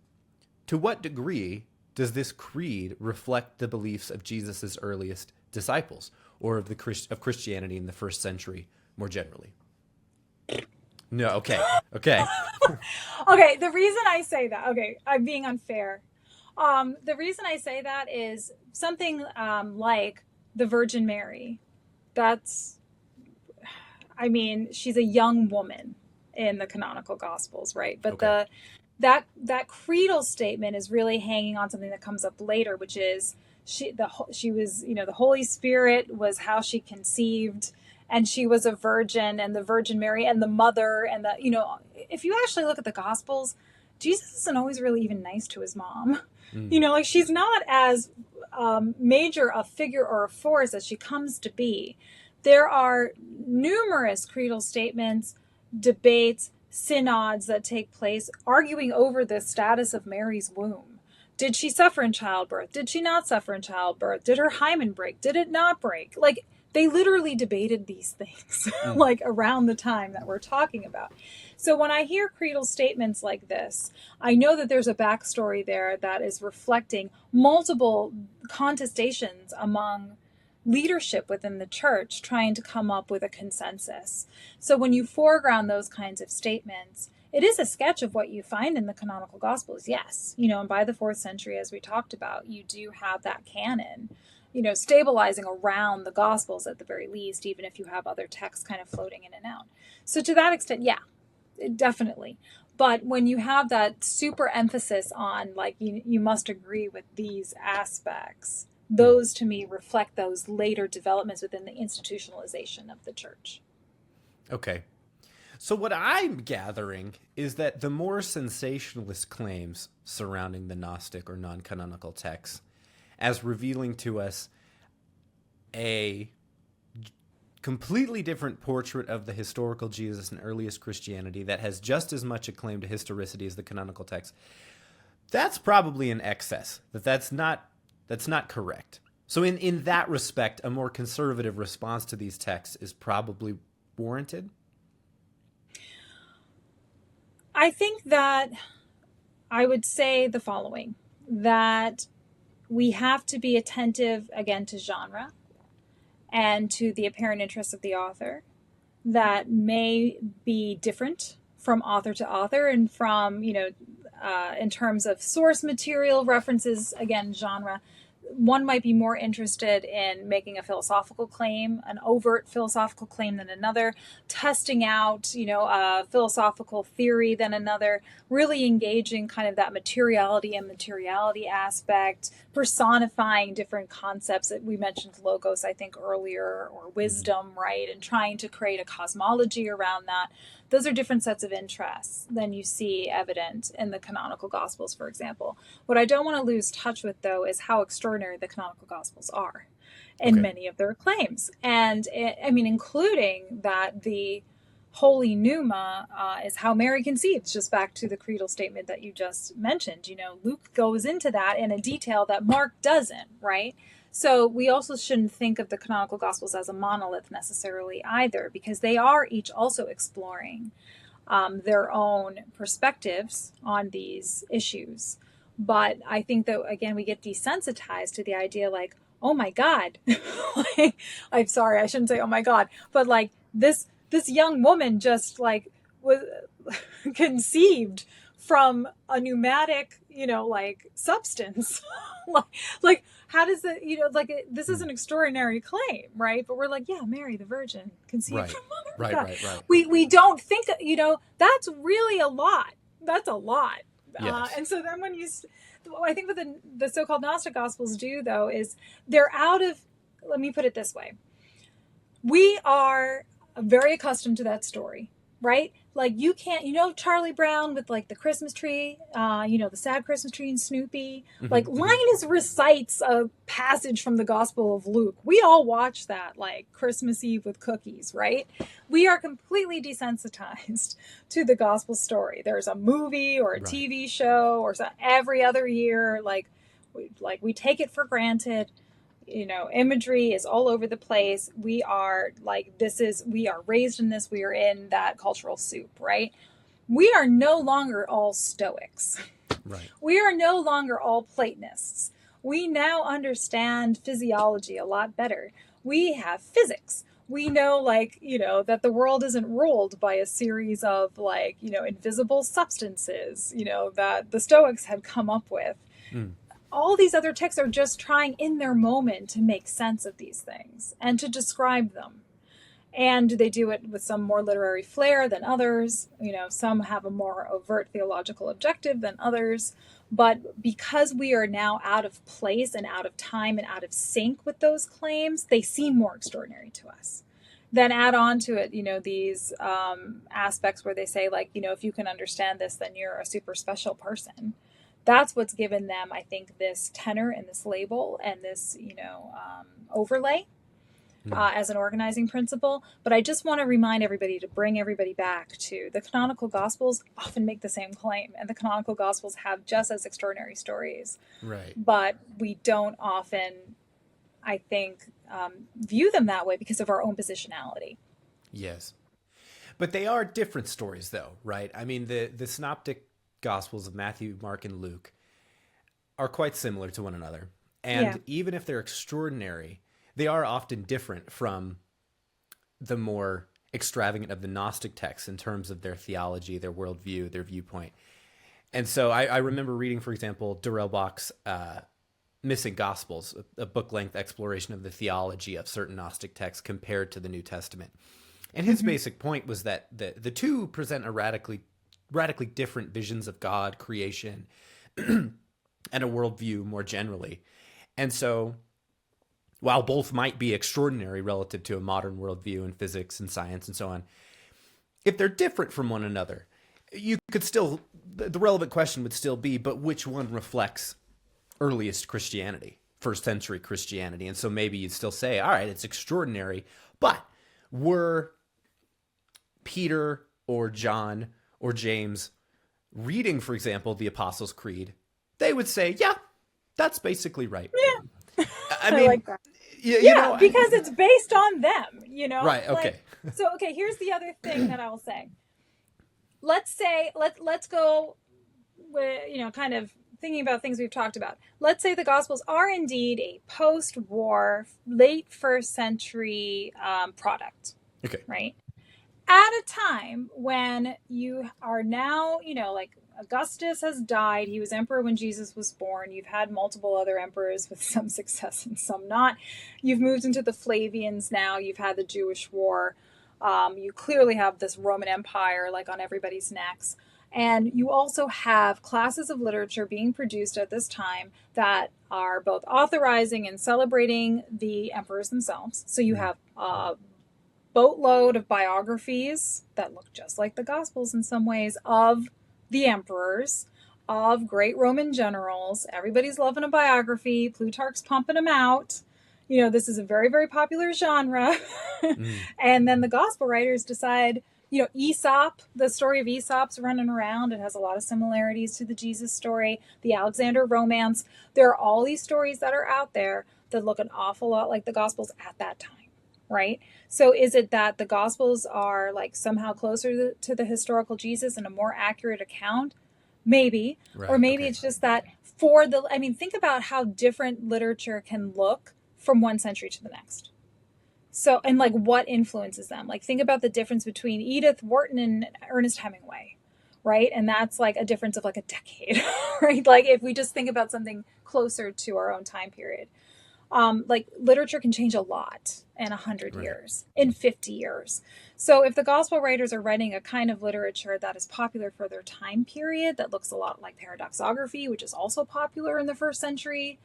to what degree does this creed reflect the beliefs of Jesus' earliest disciples, or of Christianity in the first century more generally? No, okay. Okay, the reason I say that, okay, I'm being unfair. The reason I say that is something like the Virgin Mary. She's a young woman in the canonical Gospels, right? But Okay. that creedal statement is really hanging on something that comes up later, which is she was, the Holy Spirit was how she conceived, and she was a virgin, and the Virgin Mary and the mother, and if you actually look at the Gospels, Jesus isn't always really even nice to his mom. Like she's not as major a figure or a force as she comes to be. There are numerous creedal statements, debates, synods that take place arguing over the status of Mary's womb. Did she suffer in childbirth? Did she not suffer in childbirth? Did her hymen break? Did it not break? Like, they literally debated these things like around the time that we're talking about. So when I hear creedal statements like this, I know that there's a backstory there that is reflecting multiple contestations among leadership within the church trying to come up with a consensus. So when you foreground those kinds of statements, it is a sketch of what you find in the canonical Gospels, yes. And by the 4th century, as we talked about, you do have that canon, stabilizing around the Gospels at the very least, even if you have other texts kind of floating in and out. So to that extent, yeah, definitely. But when you have that super emphasis on, like, you must agree with these aspects, those to me reflect those later developments within the institutionalization of the church. Okay. So what I'm gathering is that the more sensationalist claims surrounding the Gnostic or non-canonical texts as revealing to us a completely different portrait of the historical Jesus and earliest Christianity that has just as much a claim to historicity as the canonical text, that's probably an excess. That's not correct. So in that respect, a more conservative response to these texts is probably warranted? I think that I would say the following, that we have to be attentive, again, to genre and to the apparent interests of the author that may be different from author to author and from, in terms of source material, references, again, genre. One might be more interested in making a philosophical claim, an overt philosophical claim than another, testing out, a philosophical theory than another, really engaging kind of that materiality and materiality aspect, personifying different concepts that we mentioned, logos, I think earlier, or wisdom, right? And trying to create a cosmology around that. Those are different sets of interests than you see evident in the canonical Gospels, for example. What I don't want to lose touch with, though, is how extraordinary the canonical Gospels are in many of their claims. And, including that the Holy Pneuma is how Mary conceives, just back to the creedal statement that you just mentioned. Luke goes into that in a detail that Mark doesn't, right? So we also shouldn't think of the canonical Gospels as a monolith necessarily either, because they are each also exploring their own perspectives on these issues. But I think that, again, we get desensitized to the idea like, oh my God, I'm sorry, I shouldn't say oh my God, but like this young woman just like was conceived from a pneumatic, substance. like how does it, this is an extraordinary claim, right? But we're like, yeah, Mary the Virgin conceived from Mother of God. Right. We don't think, that's really a lot. That's a lot. Yes. And so then I think what the so-called Gnostic Gospels do, though, is they're let me put it this way. We are very accustomed to that story, right? Like, you can't, Charlie Brown with like the Christmas tree, the sad Christmas tree and Snoopy. Like, Linus recites a passage from the Gospel of Luke. We all watch that, like Christmas Eve with cookies, right? We are completely desensitized to the gospel story. There's a movie or a TV show or every other year. We take it for granted. imagery is all over the place. We are we are raised in this, we are in that cultural soup, right? We are no longer all Stoics. Right. We are no longer all Platonists. We now understand physiology a lot better. We have physics. We know, that the world isn't ruled by a series of, invisible substances, that the Stoics had come up with. All these other texts are just trying in their moment to make sense of these things and to describe them. And they do it with some more literary flair than others. Some have a more overt theological objective than others. But because we are now out of place and out of time and out of sync with those claims, they seem more extraordinary to us. Then add on to it, these aspects where they say, if you can understand this, then you're a super special person. That's what's given them, I think, this tenor and this label and this, overlay as an organizing principle. But I just want to remind everybody to bring everybody back to the canonical Gospels often make the same claim, and the canonical Gospels have just as extraordinary stories. Right. But we don't often, I think, view them that way because of our own positionality. Yes. But they are different stories, though, right? I mean, the synoptic Gospels of Matthew, Mark, and Luke are quite similar to one another. And even if they're extraordinary, they are often different from the more extravagant of the Gnostic texts in terms of their theology, their worldview, their viewpoint. And so I remember reading, for example, Darrell Bock's Missing Gospels, a book-length exploration of the theology of certain Gnostic texts compared to the New Testament. And his basic point was that the two present a radically different visions of God, creation, and a worldview more generally. And so while both might be extraordinary relative to a modern worldview in physics and science and so on, if they're different from one another, you could still, the relevant question would still be, but which one reflects earliest Christianity, first century Christianity? And so maybe you'd still say, all right, it's extraordinary, but were Peter or John or James reading, for example, the Apostles' Creed, they would say, yeah, that's basically right. Yeah. I mean, like that. Yeah, because it's based on them, Right, okay. Here's the other thing that I will say. Let's go with, kind of thinking about things we've talked about. Let's say the Gospels are indeed a post-war, late first century product. Okay. Right? At a time when you are now, Augustus has died. He was emperor when Jesus was born. You've had multiple other emperors with some success and some not. You've moved into the Flavians now. You've had the Jewish War. You clearly have this Roman Empire on everybody's necks. And you also have classes of literature being produced at this time that are both authorizing and celebrating the emperors themselves. So you have boatload of biographies that look just like the Gospels in some ways of the emperors, of great Roman generals. Everybody's loving a biography. Plutarch's pumping them out. This is a very, very popular genre. And then the Gospel writers decide, Aesop, the story of Aesop's running around. It has a lot of similarities to the Jesus story, the Alexander romance. There are all these stories that are out there that look an awful lot like the Gospels at that time. Right? So is it that the Gospels are somehow closer to the historical Jesus and a more accurate account? Maybe. Right, or maybe it's just that think about how different literature can look from one century to the next. So, and what influences them? Think about the difference between Edith Wharton and Ernest Hemingway, right? And that's a difference of a decade, right? If we just think about something closer to our own time period. Literature can change a lot in 100 years, in 50 years. So if the Gospel writers are writing a kind of literature that is popular for their time period, that looks a lot like paradoxography, which is also popular in the first century,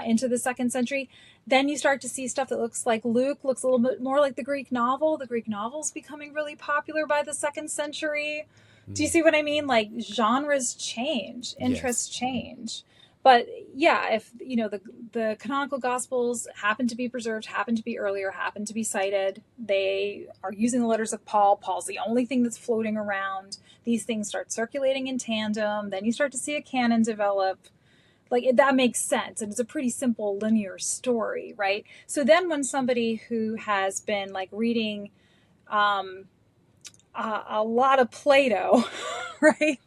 into the second century, then you start to see stuff that looks like Luke, looks a little bit more like the Greek novel. The Greek novel's becoming really popular by the second century. Do you see what I mean? Genres change, interests change. But yeah, if the canonical Gospels happen to be preserved, happen to be earlier, happen to be cited, they are using the letters of Paul. Paul's the only thing that's floating around. These things start circulating in tandem. Then you start to see a canon develop. Like that makes sense. And it's a pretty simple linear story, right? So then when somebody who has been like reading a lot of Plato, right?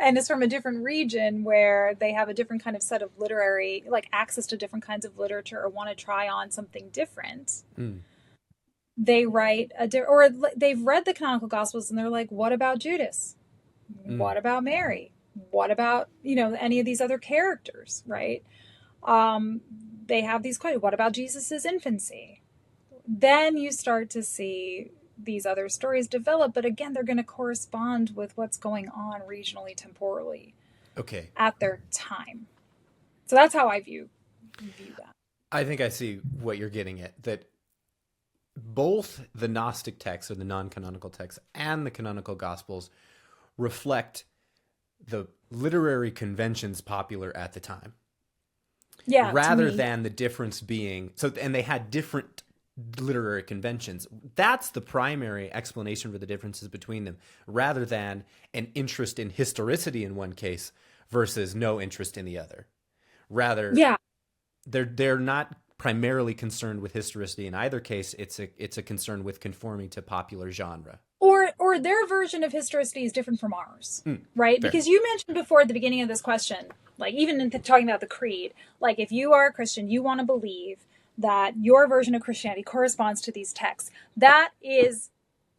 And it's from a different region where they have a different kind of set of literary, like access to different kinds of literature, or want to try on something different. They write or they've read the canonical gospels and they're like, what about Judas? What about Mary? What about, any of these other characters, right? They have these questions. What about Jesus's infancy? Then you start to see these other stories develop, but again, they're going to correspond with what's going on regionally, temporally, at their time. So that's how I view that. I think I see what you're getting at, that both the Gnostic texts, or the non-canonical texts, and the canonical Gospels reflect the literary conventions popular at the time. Yeah. Rather than the difference being, and they had different literary conventions. That's the primary explanation for the differences between them, rather than an interest in historicity in one case versus no interest in the other. Rather, they're not primarily concerned with historicity in either case. It's a concern with conforming to popular genre. Or their version of historicity is different from ours, right? Fair. Because you mentioned before at the beginning of this question, like even in talking about the creed, like if you are a Christian, you want to believe that your version of Christianity corresponds to these texts. That is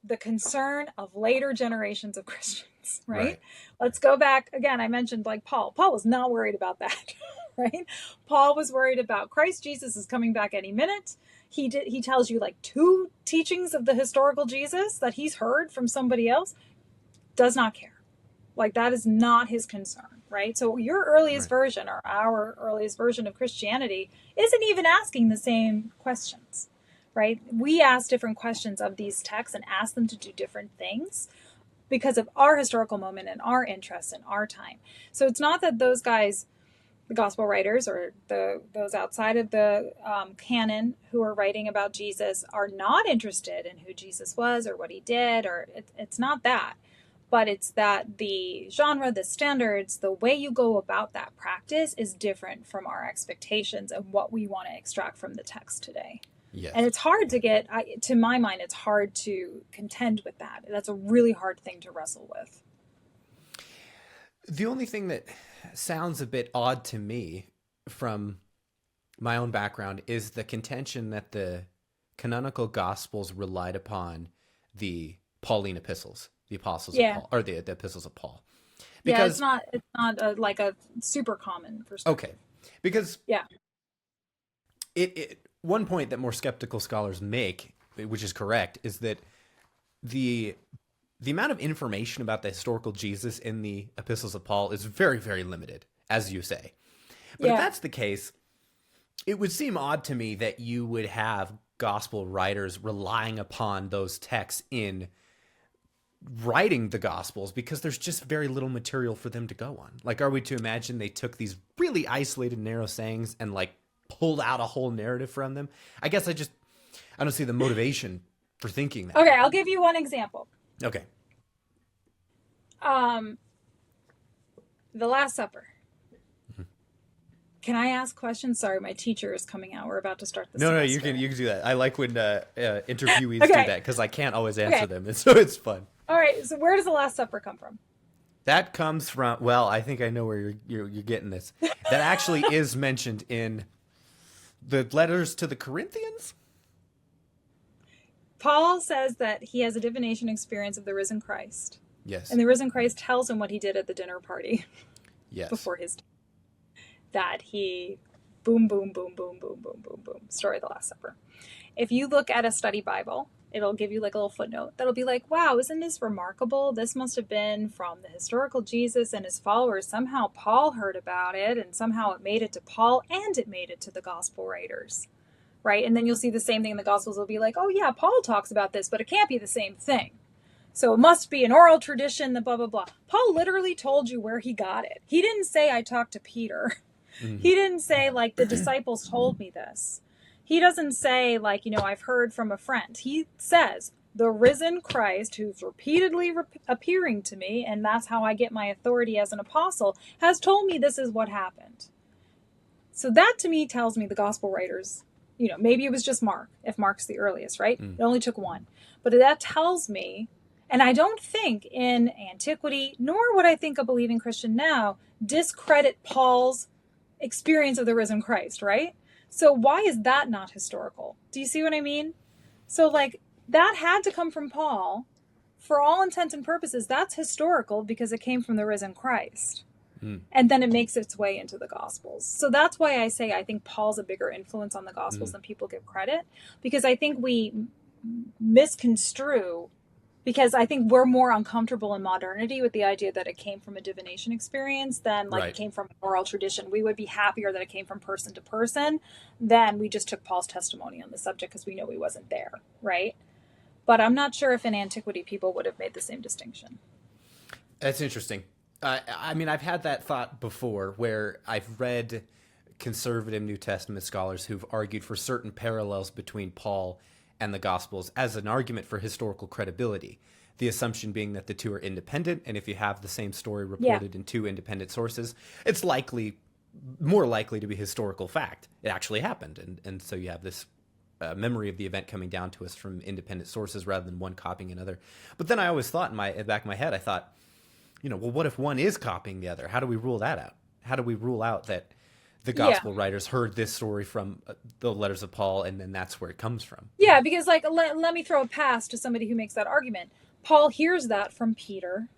the concern of later generations of Christians, right? Let's go back again. I mentioned like Paul. Paul was not worried about that, right? Paul was worried about Christ Jesus is coming back any minute. He tells you like 2 teachings of the historical Jesus that he's heard from somebody else. Does not care. Like that is not his concern, right? So your earliest version, or our earliest version of Christianity, isn't even asking the same questions, right? We ask different questions of these texts and ask them to do different things because of our historical moment and our interests in our time. So it's not that those guys, the gospel writers, or those outside of the canon who are writing about Jesus, are not interested in who Jesus was or what he did, or it's not that. But it's that the genre, the standards, the way you go about that practice is different from our expectations of what we want to extract from the text today. Yes. And it's hard to get, to my mind, it's hard to contend with that. That's a really hard thing to wrestle with. The only thing that sounds a bit odd to me from my own background is the contention that the canonical Gospels relied upon the Pauline epistles. The apostles of Paul, or the epistles of Paul. Because, it's not like a super common perspective. Okay. Because it one point that more skeptical scholars make, which is correct, is that the amount of information about the historical Jesus in the epistles of Paul is very, very limited, as you say. But if that's the case, it would seem odd to me that you would have gospel writers relying upon those texts in writing the Gospels, because there's just very little material for them to go on. Like, are we to imagine they took these really isolated, narrow sayings and like pulled out a whole narrative from them? I guess I don't see the motivation for thinking that. Okay, I'll give you one example. Okay. The Last Supper. Can I ask questions? Sorry, my teacher is coming out. We're about to start this. No, you can do that. I like when interviewees do that, because I can't always answer them, and so it's fun. All right, so where does the Last Supper come from? That comes from, well, I think I know where you're getting this. That actually is mentioned in the letters to the Corinthians. Paul says that he has a divination experience of the risen Christ. Yes. And the risen Christ tells him what he did at the dinner party. Yes. Before his time. That he boom, boom, boom, boom, boom, boom, boom, boom. Story of the Last Supper. If you look at a study Bible, it'll give you like a little footnote that'll be like, wow, isn't this remarkable? This must have been from the historical Jesus and his followers. Somehow Paul heard about it, and somehow it made it to Paul, and it made it to the gospel writers, right? And then you'll see the same thing in the Gospels. Will be like, oh yeah, Paul talks about this, but it can't be the same thing. So it must be an oral tradition, the blah, blah, blah. Paul literally told you where he got it. He didn't say, I talked to Peter. Mm-hmm. He didn't say, like, the disciples told me this. He doesn't say, like, I've heard from a friend. He says, the risen Christ, who's repeatedly appearing to me, and that's how I get my authority as an apostle, has told me this is what happened. So that to me tells me the gospel writers, maybe it was just Mark, if Mark's the earliest, right? It only took one. But that tells me, and I don't think in antiquity, nor would I think a believing Christian now, discredit Paul's experience of the risen Christ, right? So why is that not historical? Do you see what I mean? So that had to come from Paul. For all intents and purposes, that's historical because it came from the risen Christ. And then it makes its way into the Gospels. So that's why I say I think Paul's a bigger influence on the Gospels than people give credit, because I think we misconstrue, because I think we're more uncomfortable in modernity with the idea that it came from a divination experience than it came from oral tradition. We would be happier that it came from person to person than we just took Paul's testimony on the subject because we know he wasn't there, right? But I'm not sure if in antiquity people would have made the same distinction. That's interesting. I mean, I've had that thought before where I've read conservative New Testament scholars who've argued for certain parallels between Paul and the Gospels as an argument for historical credibility. The assumption being that the two are independent, and if you have the same story reported in two independent sources, it's more likely to be historical fact. It actually happened, and so you have this memory of the event coming down to us from independent sources rather than one copying another. But then I always thought in the back of my head, I thought, well, what if one is copying the other? How do we rule that out? How do we rule out that the gospel writers heard this story from the letters of Paul, and then that's where it comes from? Yeah, because let me throw a pass to somebody who makes that argument. Paul hears that from Peter,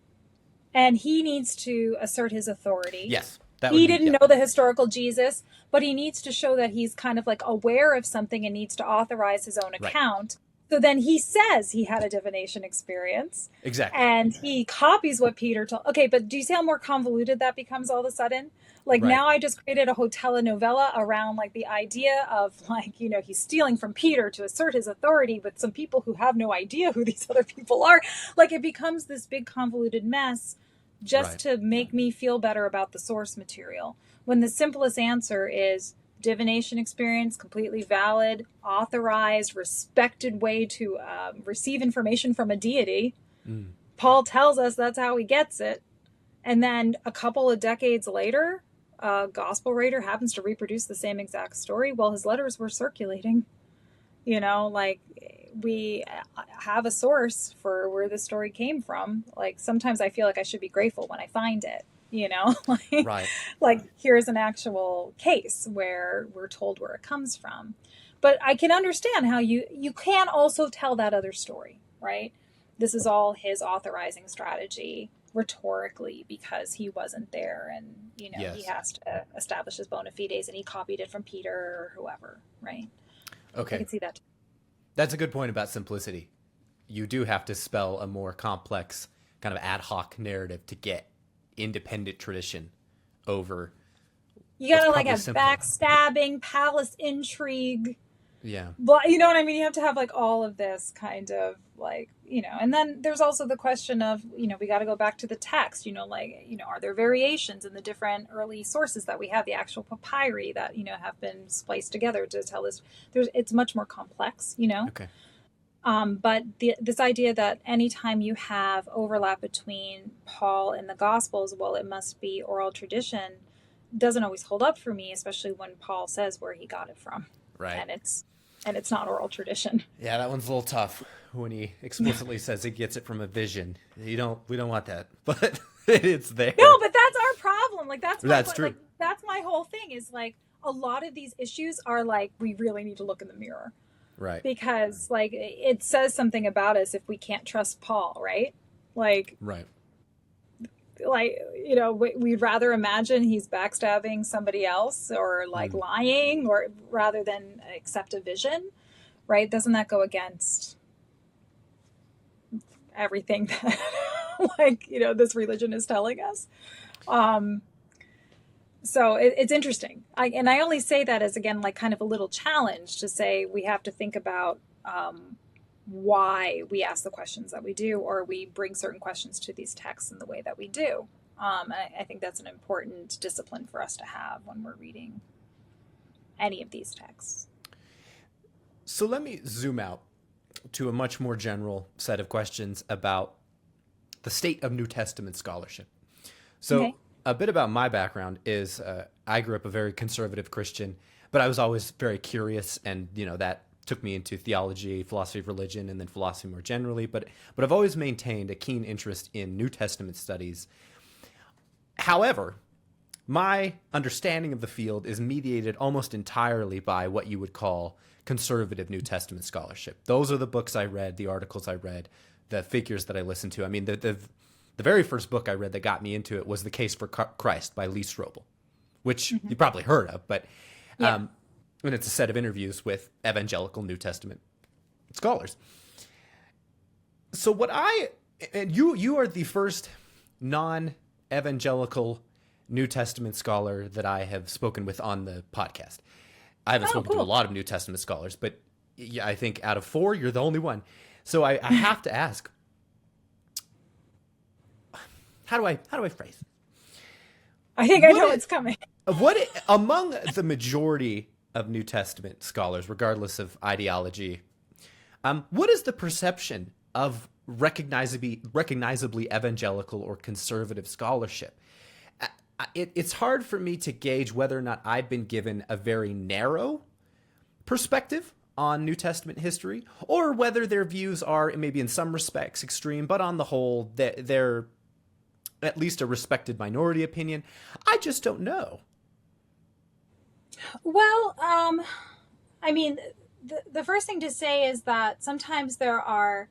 and he needs to assert his authority. Yes. He didn't know the historical Jesus, but he needs to show that he's kind of aware of something and needs to authorize his own account. So then he says he had a divination experience. Exactly. And he copies what Peter told. Okay, but do you see how more convoluted that becomes all of a sudden? Now I just created a novella around the idea of he's stealing from Peter to assert his authority with some people who have no idea who these other people are. It becomes this big convoluted mess just to make me feel better about the source material, when the simplest answer is divination experience, completely valid, authorized, respected way to receive information from a deity. Paul tells us that's how he gets it. And then a couple of decades later, a gospel writer happens to reproduce the same exact story. Well, his letters were circulating. We have a source for where the story came from. Sometimes I feel I should be grateful when I find it. Here's an actual case where we're told where it comes from. But I can understand how you can also tell that other story, right? This is all his authorizing strategy rhetorically because he wasn't there, and he has to establish his bona fides, and he copied it from Peter or whoever, right? Okay. I can see that too. That's a good point about simplicity. You do have to spell a more complex kind of ad hoc narrative to get independent tradition over. You gotta have backstabbing, palace intrigue. Yeah. But you know what I mean? You have to have all of this kind of and then there's also the question of, we got to go back to the text, are there variations in the different early sources that we have, the actual papyri that, have been spliced together to tell this. It's much more complex, Okay. But this idea that anytime you have overlap between Paul and the Gospels, well, it must be oral tradition, doesn't always hold up for me, especially when Paul says where he got it from. Right. And it's not oral tradition. Yeah, that one's a little tough when he explicitly says he gets it from a vision. We don't want that, but it's there. No, but that's our problem. That's true. That's my whole thing is a lot of these issues are we really need to look in the mirror. Right. Because it says something about us if we can't trust Paul, right? Right. We'd rather imagine he's backstabbing somebody else or lying, or rather than accept a vision, right? Doesn't that go against everything that this religion is telling us? So it's interesting. I only say that as, again, kind of a little challenge to say we have to think about why we ask the questions that we do, or we bring certain questions to these texts in the way that we do. I think that's an important discipline for us to have when we're reading any of these texts. So let me zoom out to a much more general set of questions about the state of New Testament scholarship. So a bit about my background is I grew up a very conservative Christian, but I was always very curious, and that took me into theology, philosophy of religion, and then philosophy more generally. But I've always maintained a keen interest in New Testament studies. However, my understanding of the field is mediated almost entirely by what you would call conservative New Testament scholarship. Those are the books I read, the articles I read, the figures that I listened to. I mean, the very first book I read that got me into it was The Case for Christ by Lee Strobel, which you probably heard of, but and it's a set of interviews with evangelical New Testament scholars. So you are the first non-evangelical New Testament scholar that I have spoken with on the podcast. I haven't spoken to a lot of New Testament scholars, but I think out of 4, you're the only one. So I have to ask, how do I phrase? I think I know what's coming. Among the majority of New Testament scholars, regardless of ideology, what is the perception of recognizably evangelical or conservative scholarship? It's hard for me to gauge whether or not I've been given a very narrow perspective on New Testament history, or whether their views are maybe in some respects extreme, but on the whole, they're at least a respected minority opinion. I just don't know. Well, I mean, the first thing to say is that sometimes there are,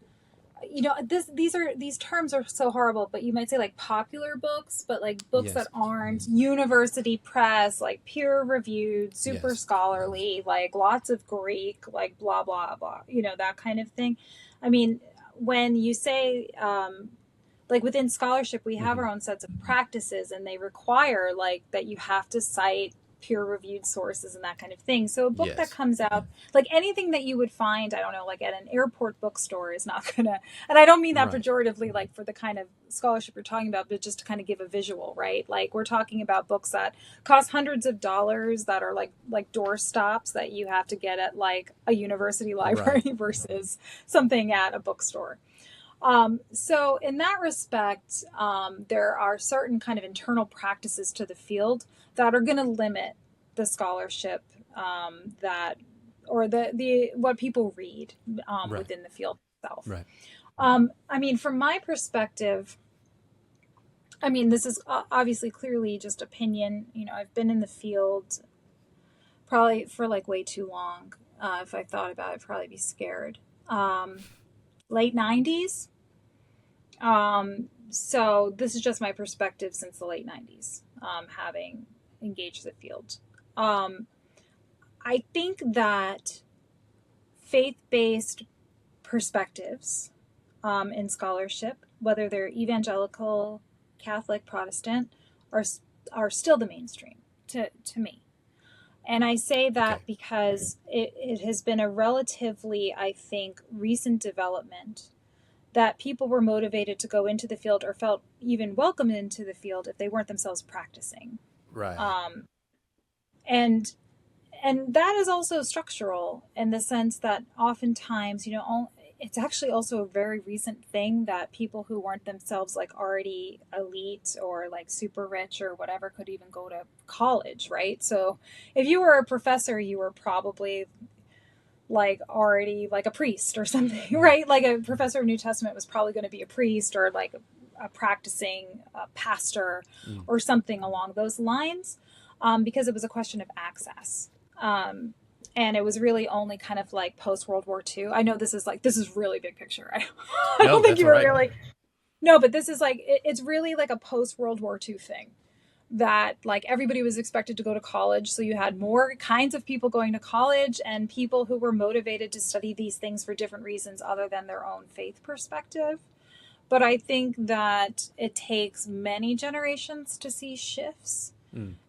these terms are so horrible, but you might say like popular books, but like books that aren't university press, like peer reviewed, super scholarly, like lots of Greek, like blah, blah, blah, that kind of thing. I mean, when you say, like within scholarship, we have our own sets of practices, and they require like that you have to cite peer-reviewed sources and that kind of thing. So a book that comes out, like anything that you would find, I don't know, like at an airport bookstore is not gonna, and I don't mean that pejoratively, like for the kind of scholarship you're talking about, but just to kind of give a visual, right? Like we're talking about books that cost hundreds of dollars, that are like door stops that you have to get at like a university library versus something at a bookstore. So in that respect, there are certain kind of internal practices to the field that are going to limit the scholarship or the what people read within the field itself. Right. I mean, from my perspective, I mean, this is obviously clearly just opinion. I've been in the field probably for like way too long. If I thought about it, I'd probably be scared. Late 90s. So this is just my perspective since the late 90s, having engaged the field. I think that faith-based perspectives in scholarship, whether they're evangelical, Catholic, Protestant, are still the mainstream to me. And I say that because it has been a relatively, I think, recent development that people were motivated to go into the field or felt even welcomed into the field if they weren't themselves practicing. Right. And that is also structural in the sense that oftentimes, it's actually also a very recent thing that people who weren't themselves like already elite or like super rich or whatever could even go to college, right? So if you were a professor, you were probably like already like a priest or something, right? Like a professor of New Testament was probably going to be a priest or like a practicing pastor or something along those lines, because it was a question of access. And it was really only kind of like post World War II. I know this is really big picture. I don't think you were really, no, but this is like, it's really like a post World War II thing. That like everybody was expected to go to college. So you had more kinds of people going to college and people who were motivated to study these things for different reasons other than their own faith perspective. But I think that it takes many generations to see shifts.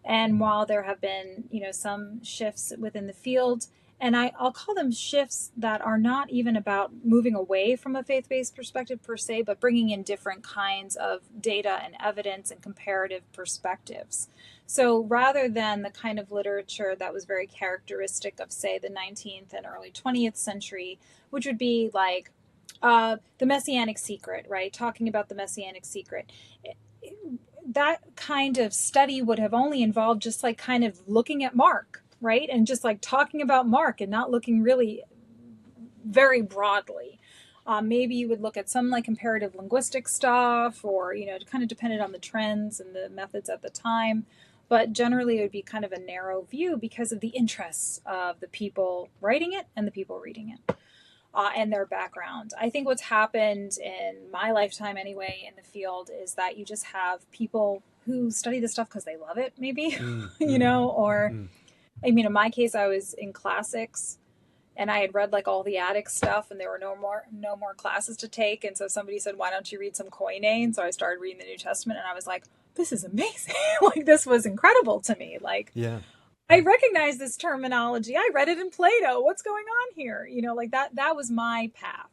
And while there have been, some shifts within the field, and I'll call them shifts that are not even about moving away from a faith-based perspective per se, but bringing in different kinds of data and evidence and comparative perspectives. So rather than the kind of literature that was very characteristic of, say, the 19th and early 20th century, which would be like the Messianic secret, right? Talking about the Messianic secret. that kind of study would have only involved just like kind of looking at Mark, right? And just like talking about Mark and not looking really very broadly. Maybe you would look at some like comparative linguistic stuff, or, you know, it kind of depended on the trends and the methods at the time. But generally, it would be kind of a narrow view because of the interests of the people writing it and the people reading it, and their background. I think what's happened in my lifetime, anyway, in the field is that you just have people who study this stuff because they love it, maybe, you know, or I mean, in my case, I was in classics. And I had read like all the attic stuff, and there were no more classes to take. And so somebody said, "Why don't you read some Koine?" And so I started reading the New Testament, and I was like, "This is amazing!" Like, this was incredible to me. Like, Yeah. I recognize this terminology. I read it in Plato. What's going on here? You know, like that was my path.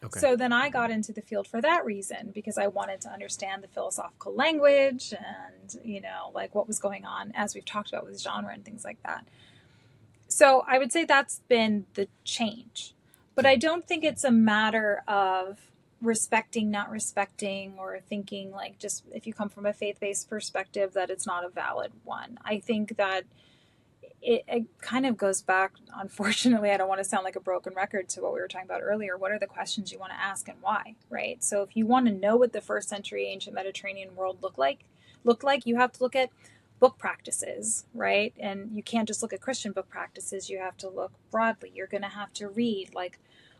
Okay. So then I got into the field for that reason, because I wanted to understand the philosophical language and, you know, like what was going on, as we've talked about with genre and things like that. So I would say that's been the change. But I don't think it's a matter of respecting, not respecting, or thinking like, just if you come from a faith-based perspective, that it's not a valid one. I think that it kind of goes back, unfortunately, I don't want to sound like a broken record, to what we were talking about earlier. What are the questions you want to ask and why, right? So if you want to know what the first century ancient Mediterranean world looked like, you have to look at book practices, right? And you can't just look at Christian book practices. You have to look broadly. You're going to have to read, like,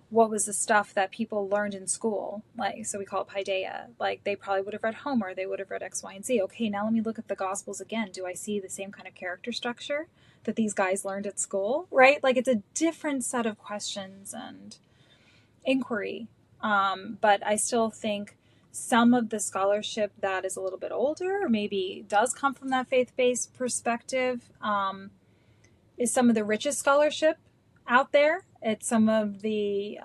what was the stuff that people learned in school? Like, so we call it paideia. Like, they probably would have read Homer. They would have read X, Y, and Z. Okay, now let me look at the Gospels again. Do I see the same kind of character structure that these guys learned at school, right? Like, it's a different set of questions and inquiry. But I still think some of the scholarship that is a little bit older, or maybe does come from that faith-based perspective, is some of the richest scholarship out there. It's some of the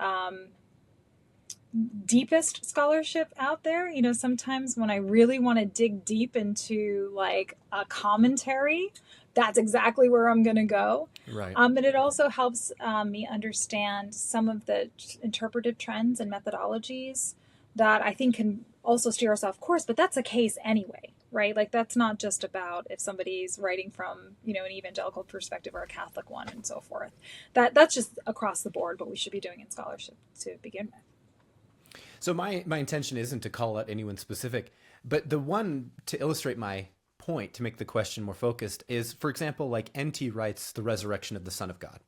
deepest scholarship out there. You know, sometimes when I really want to dig deep into like a commentary, that's exactly where I'm going to go. Right. But it also helps me understand some of the interpretive trends and methodologies that I think can also steer us off course. But that's a case anyway, right? Like, that's not just about if somebody's writing from, you know, an evangelical perspective or a Catholic one and so forth. That's just across the board what we should be doing in scholarship to begin with. So my intention isn't to call out anyone specific, but the one to illustrate my point, to make the question more focused, is, for example, like N.T. Wright's The Resurrection of the Son of God.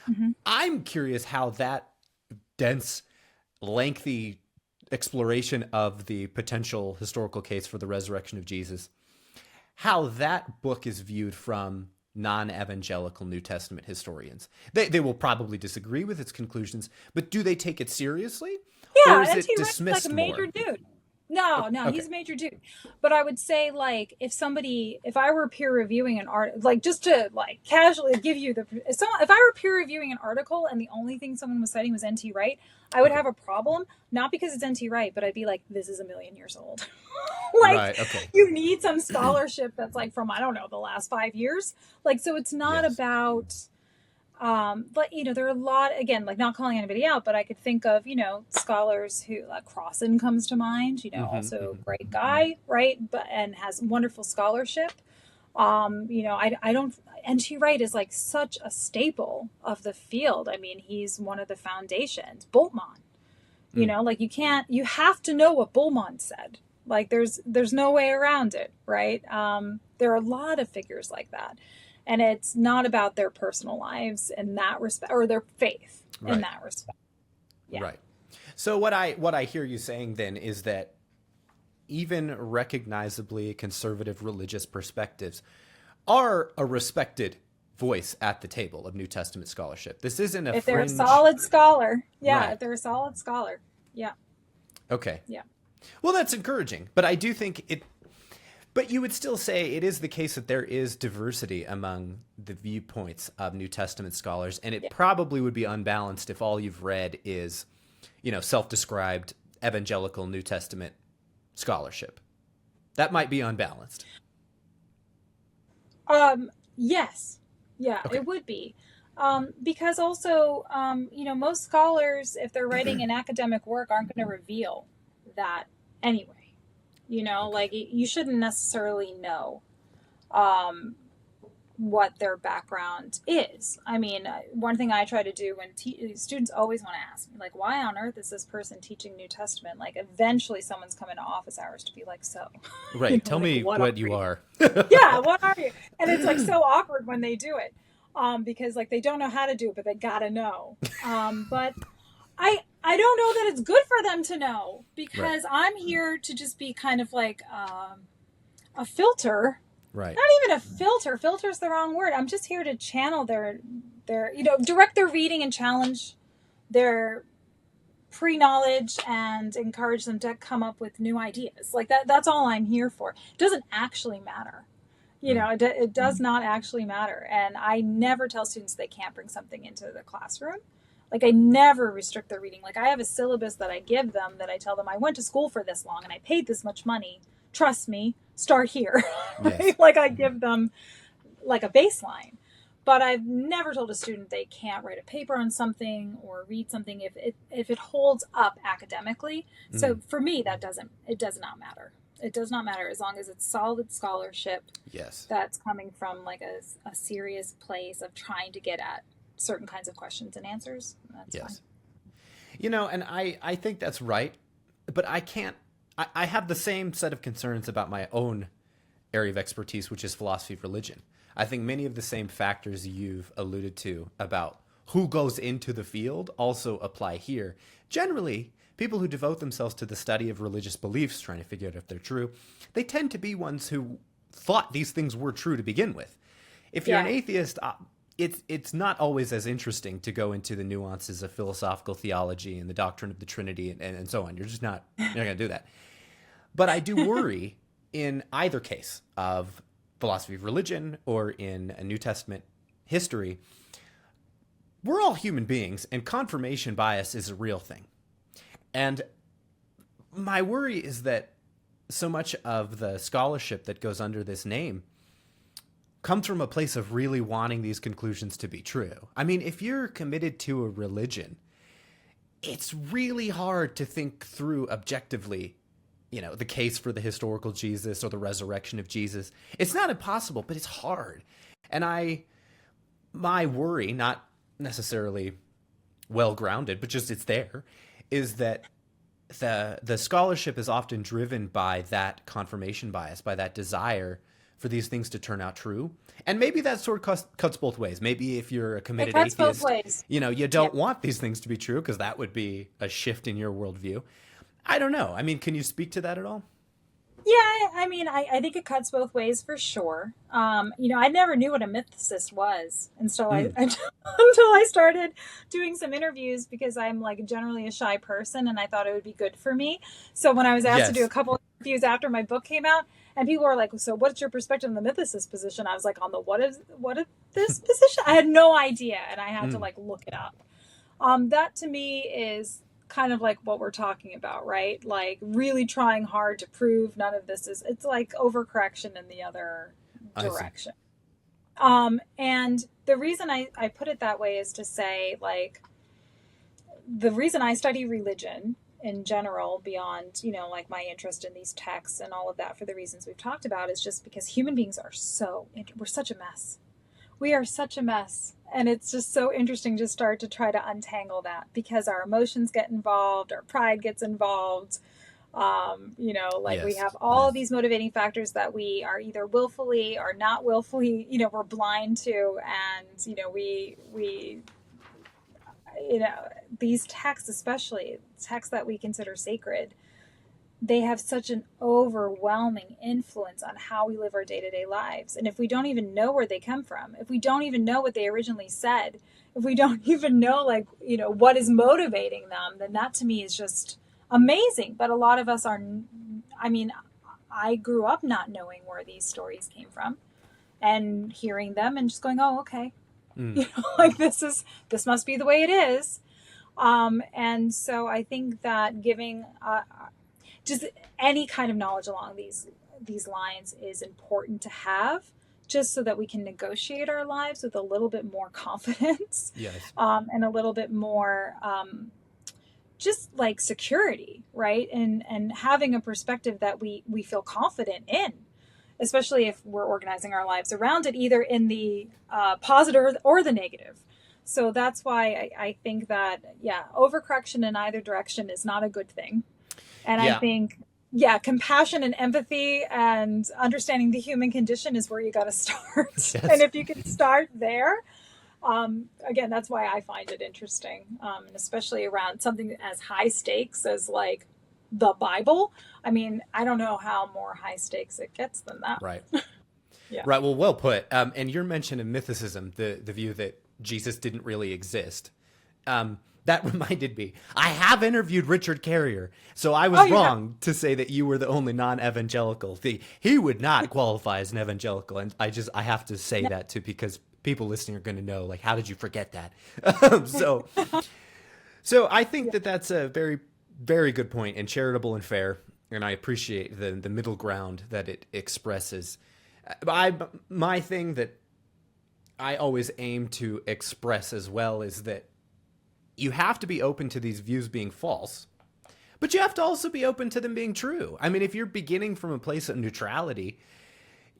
Mm-hmm. I'm curious how that dense, lengthy exploration of the potential historical case for the resurrection of Jesus, how that book is viewed from non-evangelical New Testament historians. They will probably disagree with its conclusions, but do they take it seriously? Yeah, or is N.T. it Wright's dismissed like a major more? dude. No, Okay. he's a major dude. But I would say, like, if I were peer reviewing an art, like, just to like casually give you if I were peer reviewing an article and the only thing someone was citing was N.T. Wright, I would have a problem, not because it's N.T. Wright, but I'd be like, this is 1,000,000 years old. Like, Right, okay. You need some scholarship that's like from, I don't know, the last 5 years. Like, so it's not about, but, you know, there are a lot, again, like, not calling anybody out, but I could think of, you know, scholars who, like Crossan comes to mind, you know, also great guy, right? But, and has wonderful scholarship. You know, I don't, N.T. Wright is like such a staple of the field. I mean, he's one of the foundations. Bultmann, you know, like, you have to know what Bultmann said. Like, there's no way around it, right? There are a lot of figures like that. And it's not about their personal lives in that respect, or their faith in that respect. Yeah. Right. So what I hear you saying then is that even recognizably conservative religious perspectives are a respected voice at the table of New Testament scholarship. This isn't a if they're a solid scholar. Yeah, Right. if they're a solid scholar. Yeah. Okay. Yeah. Well, that's encouraging, but I do think it. But you would still say it is the case that there is diversity among the viewpoints of New Testament scholars, and it probably would be unbalanced if all you've read is, you know, self-described evangelical New Testament scholarship. That might be unbalanced. Yes. Yeah, Okay. it would be. Because also, you know, most scholars, if they're writing an academic work, aren't going to reveal that anyway. Okay. like you shouldn't necessarily know um, what their background is. I mean, one thing I try to do when students always want to ask me, like, why on earth is this person teaching New Testament? Like, eventually someone's come into office hours to be like, so, Right. Tell like, me what are what you you? are. Yeah, what are you? And it's like so awkward when they do it, because like they don't know how to do it, but they gotta know. But I don't know that it's good for them to know Right. because I'm here to just be kind of like a filter. Right. Not even a filter. Filter's the wrong word. I'm just here to channel their direct their reading and challenge their pre-knowledge and encourage them to come up with new ideas. Like that's all I'm here for. It doesn't actually matter. Mm. It does not actually matter. And I never tell students they can't bring something into the classroom. Like I never restrict their reading. Like I have a syllabus that I give them that I tell them I went to school for this long and I paid this much money. Trust me, start here. Yes. Right? Like I give them like a baseline. But I've never told a student they can't write a paper on something or read something if it holds up academically. Mm. So for me, it does not matter. It does not matter as long as it's solid scholarship Yes. that's coming from like a serious place of trying to get at certain kinds of questions and answers. That's fine. Yes. And I think that's right, but I can't. I have the same set of concerns about my own area of expertise, which is philosophy of religion. I think many of the same factors you've alluded to about who goes into the field also apply here. Generally, people who devote themselves to the study of religious beliefs, trying to figure out if they're true, they tend to be ones who thought these things were true to begin with. If you're an Yeah. atheist, it's not always as interesting to go into the nuances of philosophical theology and the doctrine of the Trinity and so on. You're not going to do that. But I do worry in either case of philosophy of religion or in a New Testament history, we're all human beings and confirmation bias is a real thing. And my worry is that so much of the scholarship that goes under this name comes from a place of really wanting these conclusions to be true. I mean, if you're committed to a religion, it's really hard to think through objectively, the case for the historical Jesus or the resurrection of Jesus. It's not impossible, but it's hard. And my worry, not necessarily well grounded, but just it's there, is that the scholarship is often driven by that confirmation bias, by that desire for these things to turn out true. And maybe that sort of cuts both ways. Maybe if you're a It committed cuts both atheist, ways. you Yeah. don't want these things to be true because that would be a shift in your worldview. I don't know. I mean, can you speak to that at all? Yeah, I mean, I think it cuts both ways for sure. I never knew what a mythicist was until Mm. until I started doing some interviews because I'm like generally a shy person and I thought it would be good for me. So when I was asked to do a Yes. couple of interviews after my book came out, and people were like, "So what's your perspective on the mythicist position?" I was like, "On the what is this position?" I had no idea, and I had to Mm. like look it up. That to me is kind of like what we're talking about, right? Like really trying hard to prove none of this is, it's like overcorrection in the other I see. direction. And the reason I put it that way is to say, like, the reason I study religion in general, beyond, like my interest in these texts and all of that for the reasons we've talked about, is just because human beings are we're such a mess. We are such a mess. And it's just so interesting to start to try to untangle that because our emotions get involved, our pride gets involved. Like we Yes. have all of these motivating factors that we are either willfully or not willfully, we're blind to. And, these texts, especially texts that we consider sacred, they have such an overwhelming influence on how we live our day-to-day lives. And if we don't even know where they come from, if we don't even know what they originally said, if we don't even know what is motivating them, then that to me is just amazing. But a lot of us are, I mean, I grew up not knowing where these stories came from and hearing them and just going, oh, okay. Mm. Like this must be the way it is. And so I think that giving just any kind of knowledge along these lines is important to have, just so that we can negotiate our lives with a little bit more confidence, Yes. and a little bit more just like security, right? And having a perspective that we feel confident in, especially if we're organizing our lives around it, either in the positive or the negative. So that's why I think that, yeah, overcorrection in either direction is not a good thing. And I Yeah. think, yeah, compassion and empathy and understanding the human condition is where you got to start. Yes. And if you can start there, again, that's why I find it interesting, and especially around something as high stakes as like the Bible. I mean, I don't know how more high stakes it gets than that. Right. Yeah. Right. Well, well put. And your mention of mythicism, the view that Jesus didn't really exist, that reminded me. I have interviewed Richard Carrier, so I was wrong to say that you were the only non-evangelical. He would not qualify as an evangelical, and I have to say that too, because people listening are going to know, like, how did you forget that? So I think that that's a very, very good point, and charitable and fair, and I appreciate the middle ground that it expresses. My thing that I always aim to express as well is that you have to be open to these views being false, but you have to also be open to them being true. I mean, if you're beginning from a place of neutrality,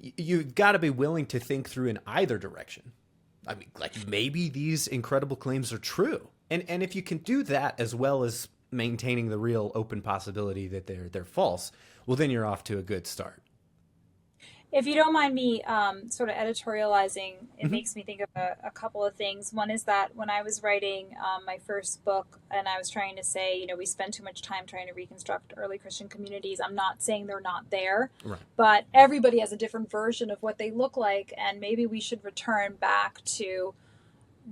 you've got to be willing to think through in either direction. I mean, like, maybe these incredible claims are true. And if you can do that as well as maintaining the real open possibility that they're false, well, then you're off to a good start. If you don't mind me sort of editorializing, it makes me think of a couple of things. One is that when I was writing my first book and I was trying to say, you know, we spend too much time trying to reconstruct early Christian communities. I'm not saying they're not there, Right. but everybody has a different version of what they look like. And maybe we should return back to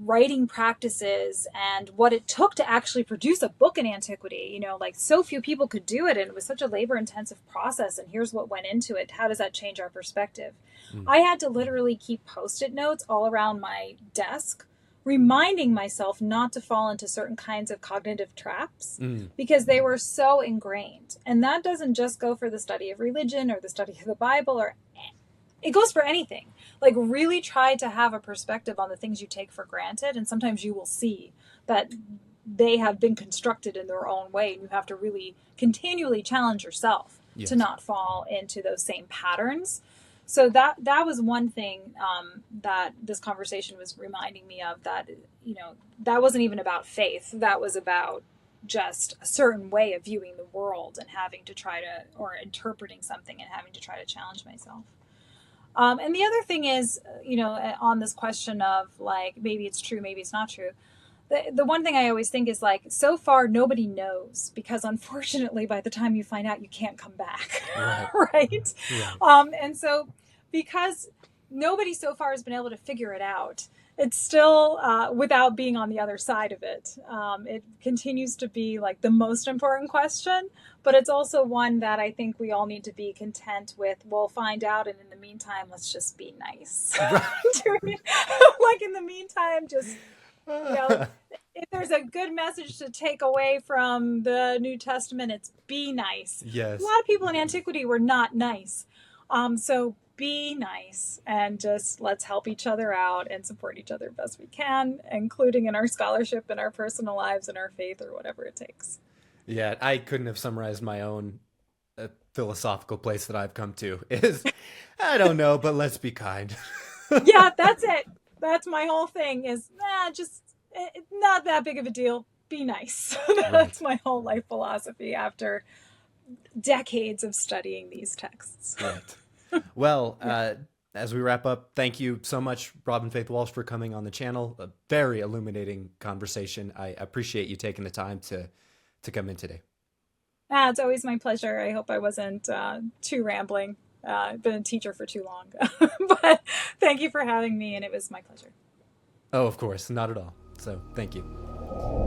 writing practices and what it took to actually produce a book in antiquity. You know, like, so few people could do it, and it was such a labor intensive process, and here's what went into it. How does that change our perspective? I had to literally keep post-it notes all around my desk reminding myself not to fall into certain kinds of cognitive traps because they were so ingrained. And that doesn't just go for the study of religion or the study of the Bible, or it goes for anything. Like, really try to have a perspective on the things you take for granted. And sometimes you will see that they have been constructed in their own way. And you have to really continually challenge yourself to not fall into those same patterns. So that was one thing that this conversation was reminding me of, that, you know, that wasn't even about faith. That was about just a certain way of viewing the world and having to try to, or interpreting something and having to try to challenge myself. And the other thing is, you know, on this question of like, maybe it's true, maybe it's not true. The one thing I always think is, like, so far nobody knows, because unfortunately by the time you find out, you can't come back. Right? And so because nobody so far has been able to figure it out, it's still, without being on the other side of it, it continues to be like the most important question, but it's also one that I think we all need to be content with. We'll find out, and in the meantime, let's just be nice. Like, in the meantime, just, you know, if there's a good message to take away from the New Testament, it's be nice. Yes. A lot of people in antiquity were not nice. So be nice, and just let's help each other out and support each other best we can, including in our scholarship and our personal lives and our faith, or whatever it takes. Yeah, I couldn't have summarized my own philosophical place that I've come to. Is, I don't know, but let's be kind. Yeah, that's it. That's my whole thing, is just not that big of a deal. Be nice. That's my whole life philosophy after decades of studying these texts. Right. Well, as we wrap up, thank you so much, Robyn Faith Walsh, for coming on the channel. A very illuminating conversation. I appreciate you taking the time to come in today. It's always my pleasure. I hope I wasn't too rambling. I've been a teacher for too long. But thank you for having me, and it was my pleasure. Oh, of course. Not at all. So thank you.